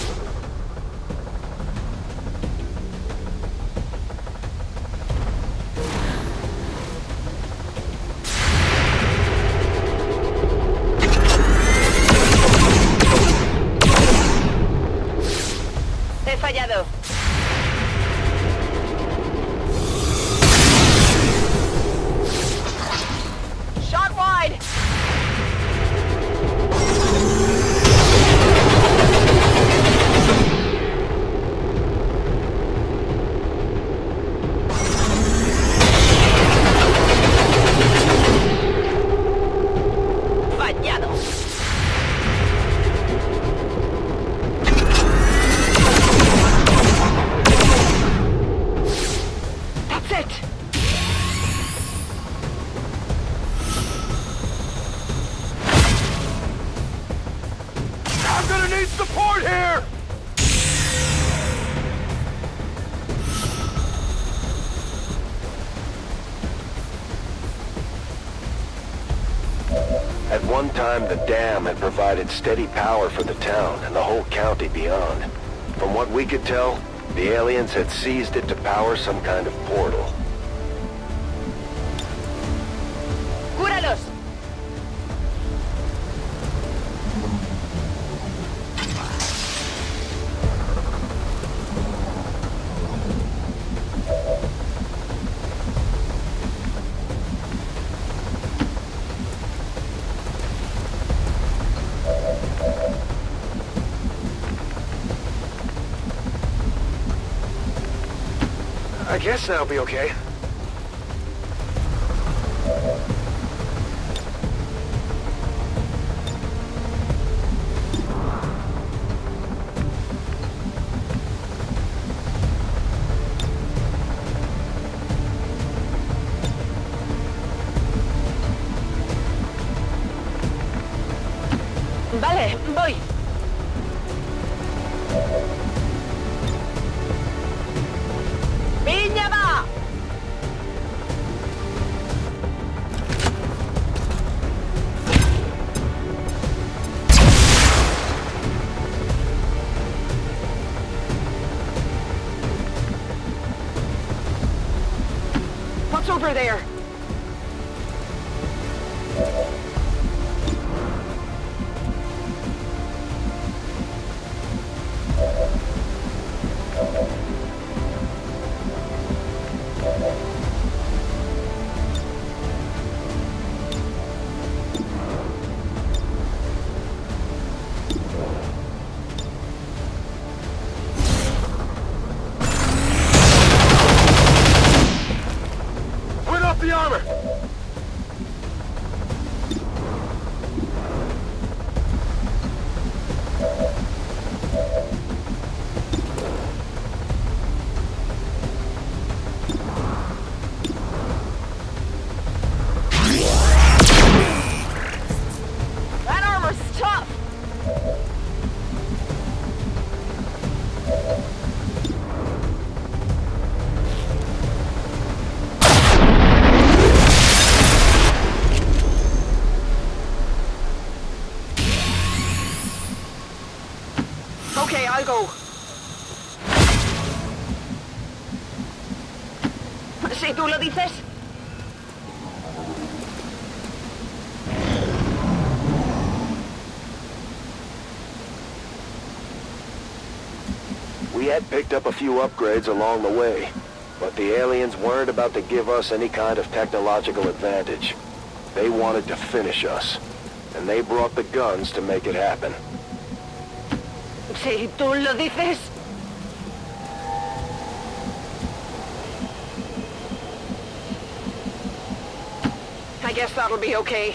He fallado. side! Fallado. That's it! I'm gonna need support here! At one time, the dam had provided steady power for the town and the whole county beyond. From what we could tell, the aliens had seized it to power some kind of portal. ¡Cúralos! I guess that'll be okay. Vale, voy. ¡Piña va! What's over there? Put up the armor! That armor's tough! Okay, I'll go. Si tú lo dices. We had picked up a few upgrades along the way, but the aliens weren't about to give us any kind of technological advantage. They wanted to finish us, and they brought the guns to make it happen. Si tú lo dices. I guess that'll be okay.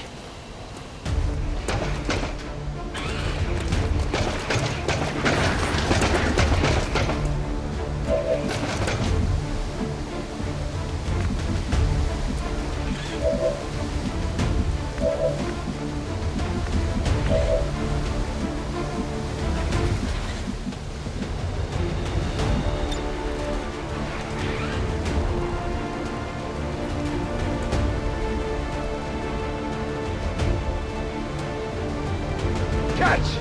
Catch!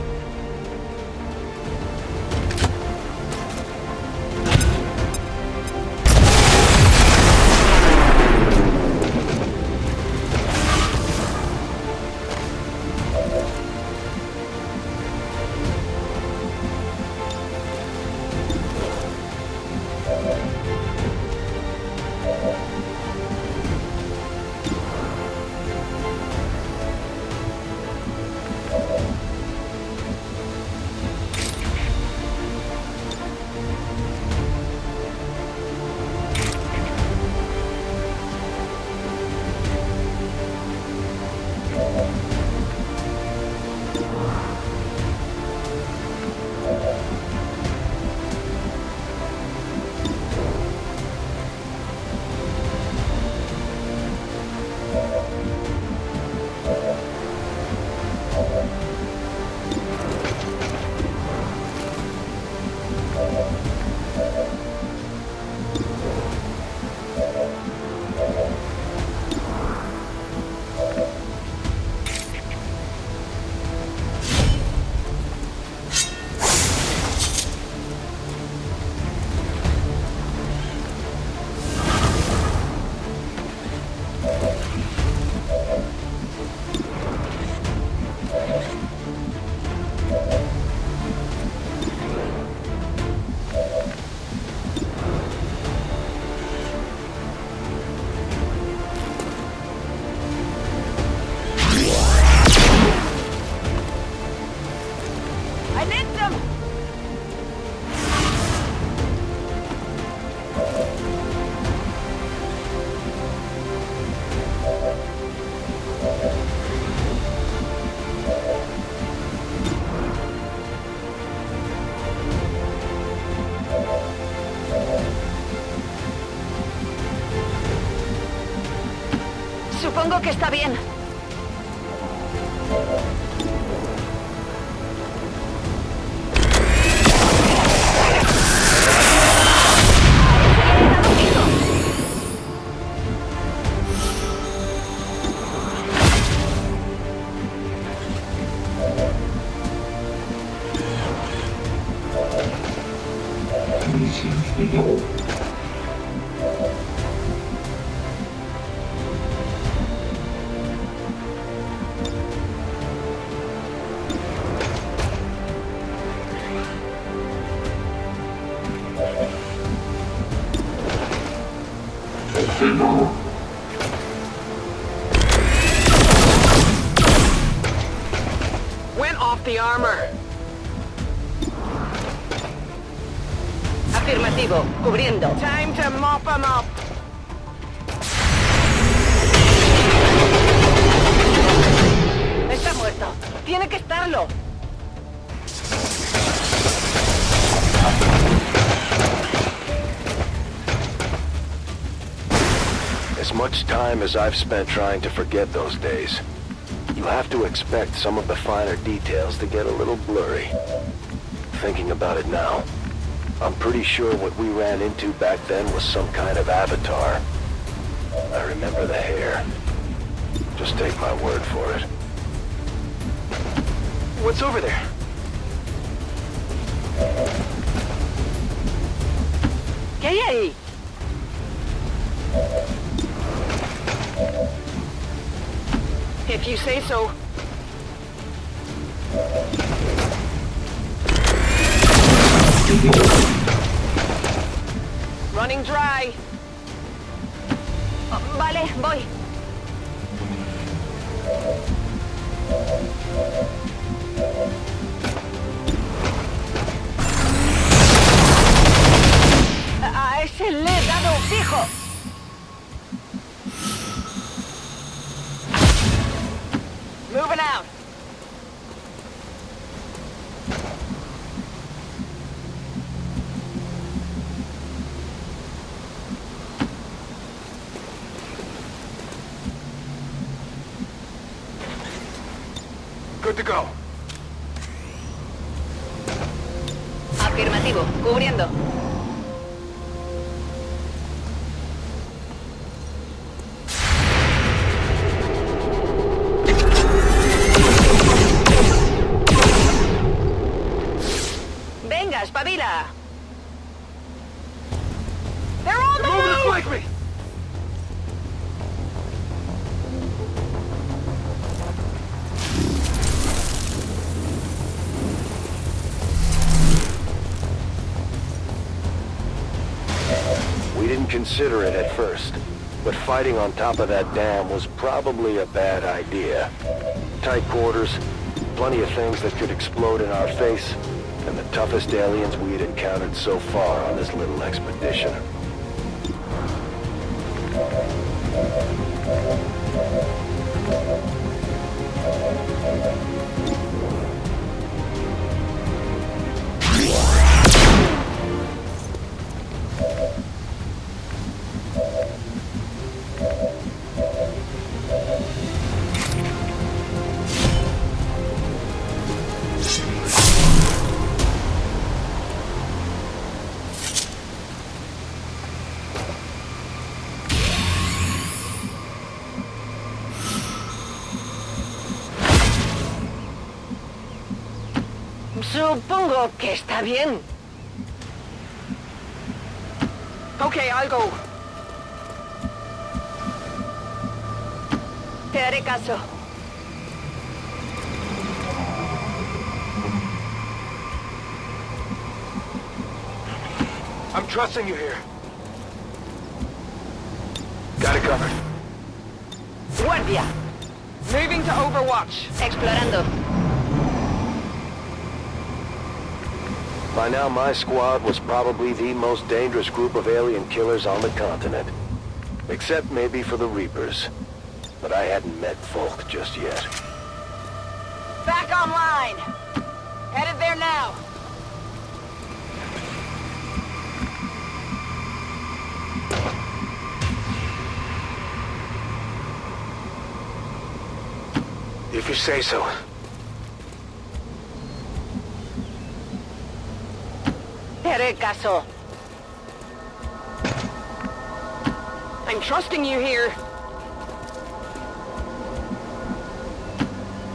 Supongo que está bien. Went off the armor. Afirmativo, cubriendo. Time to mop 'em up. Está muerto. Tiene que estarlo. As much time as I've spent trying to forget those days, you have to expect some of the finer details to get a little blurry. Thinking about it now, I'm pretty sure what we ran into back then was some kind of avatar. I remember the hair. Just take my word for it. What's over there? ¿Qué hay ahí? If you say so. Running dry. Oh, vale, voy. A ese le he dado fijo. Moving out. Good to go. Afirmativo, cubriendo. Venga, espabila. They're on the Move to move! flank me! We didn't consider it at first, but fighting on top of that dam was probably a bad idea. Tight quarters, plenty of things that could explode in our face, and the toughest aliens we had encountered so far on this little expedition. Supongo que está bien. Okay, I'll go. Te haré caso. I'm trusting you here. Got it covered. Guardia. Moving to Overwatch. Explorando. By now, my squad was probably the most dangerous group of alien killers on the continent. Except maybe for the Reapers. But I hadn't met Folk just yet. Back online. Headed there now. If you say so. Te haré caso. I'm trusting you here.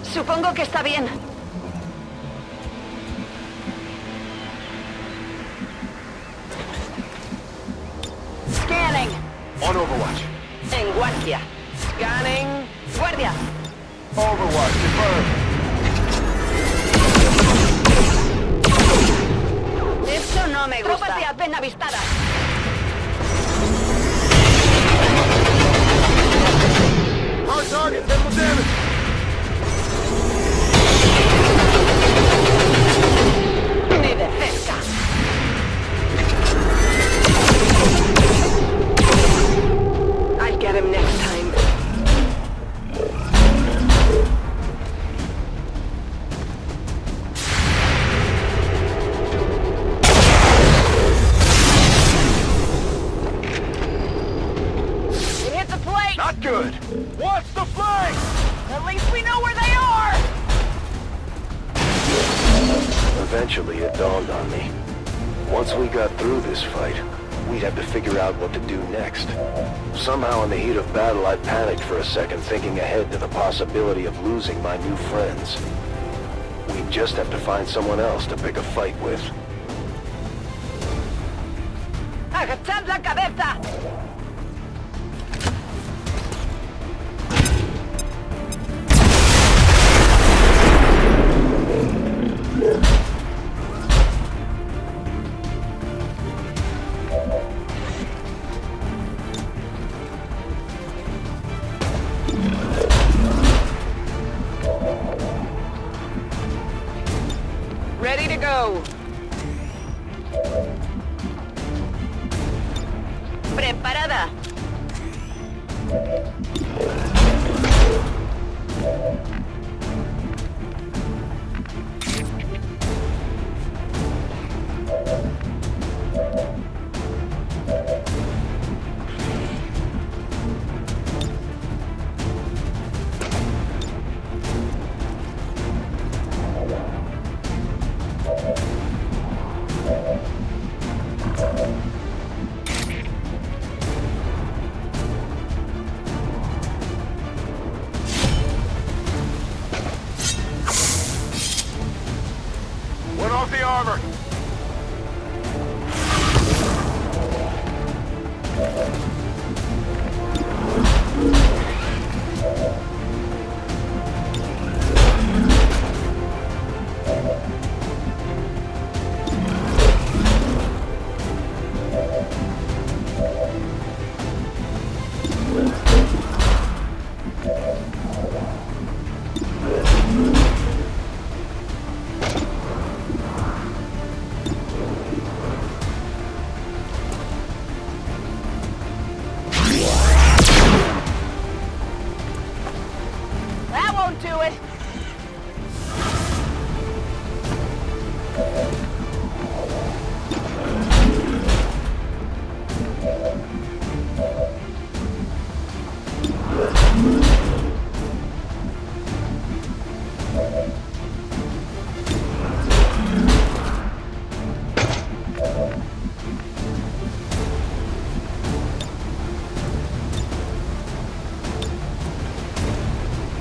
Supongo que está bien. Scanning. On Overwatch. En guardia. Scanning. Guardia. Overwatch, confirmed. Esto no me gusta. Tropas de Advent avistadas. Hard target, minimal damage. Ni de cerca. I'll get him next time. It hit the plate! Not good. Watch the flank! At least we know where they are! Eventually, it dawned on me. Once we got through this fight, we'd have to figure out what to do next. Somehow in the heat of battle, I panicked for a second, thinking ahead to the possibility of losing my new friends. We'd just have to find someone else to pick a fight with. ¡Agachad la cabeza! Ready to go. Preparada. One off the armor. That won't do it.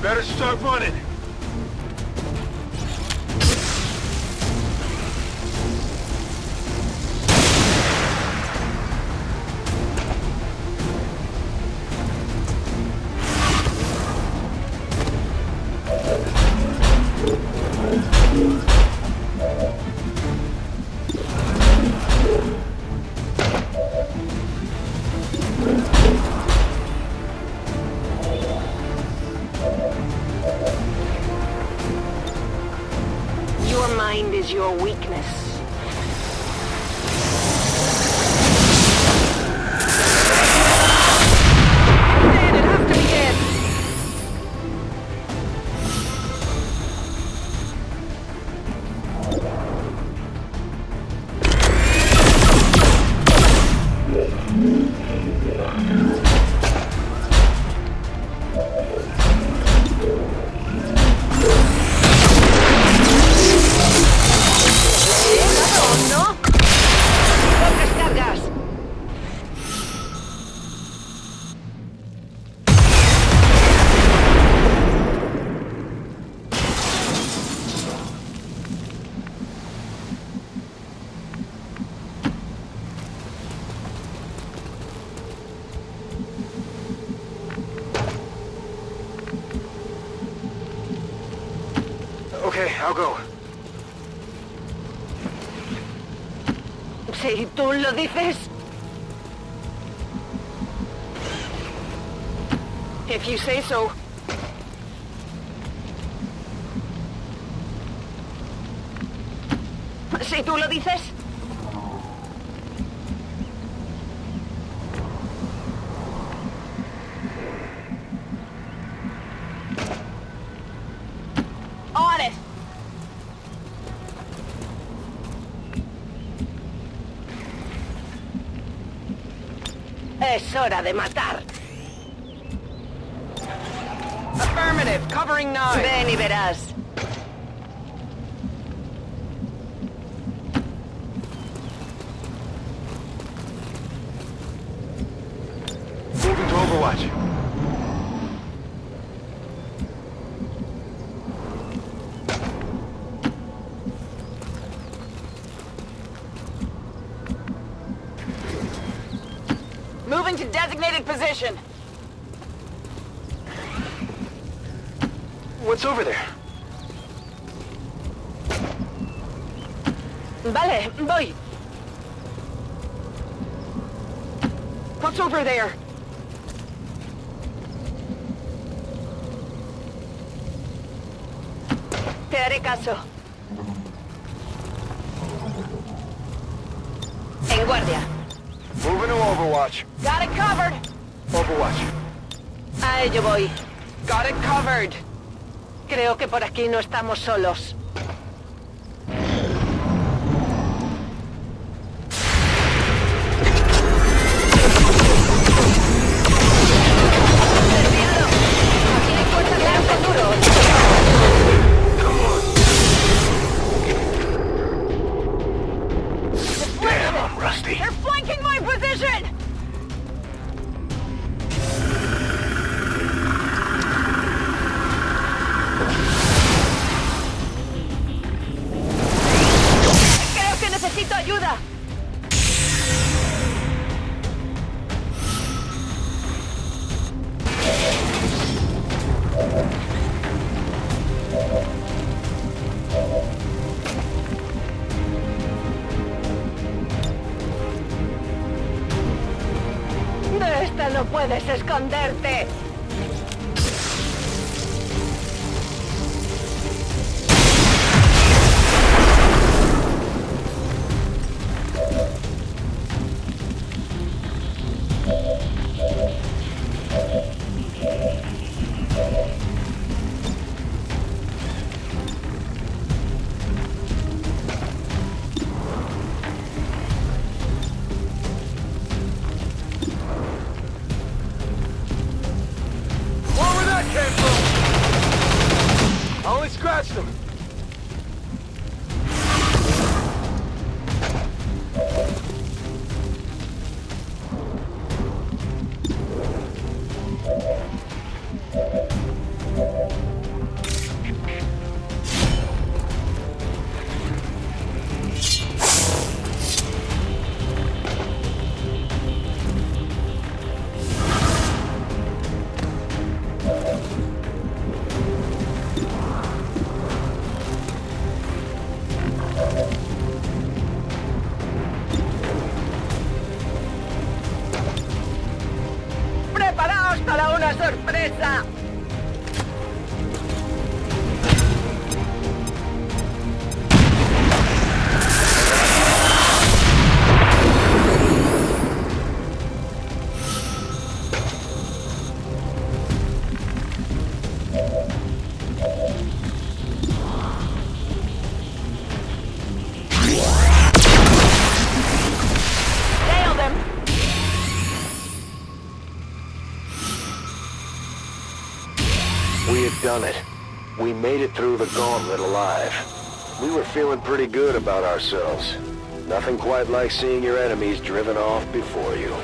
Better start running. Your mind is your weakness. Man, it has to be it. Okay, I'll go. Si tú lo dices. If you say so. Si tú lo dices. On it. Es hora de matar. Affirmative, covering 9. Ven y verás. Moving to Overwatch. Moving to designated position. What's over there? Vale, voy. What's over there? Te haré caso. En guardia. Moving to Overwatch. Got it covered. Overwatch. A ello voy. Got it covered. Creo que por aquí no estamos solos. Desviado. Aquí hay fuerzas de arco duro. Damn, I'm rusty. They're flanking my position. Creo que necesito ayuda. De esta no puedes esconderte. Where that came from? I only scratched him. ¡Preparaos para una sorpresa! Nailed him! We had done it. We made it through the gauntlet alive. We were feeling pretty good about ourselves. Nothing quite like seeing your enemies driven off before you.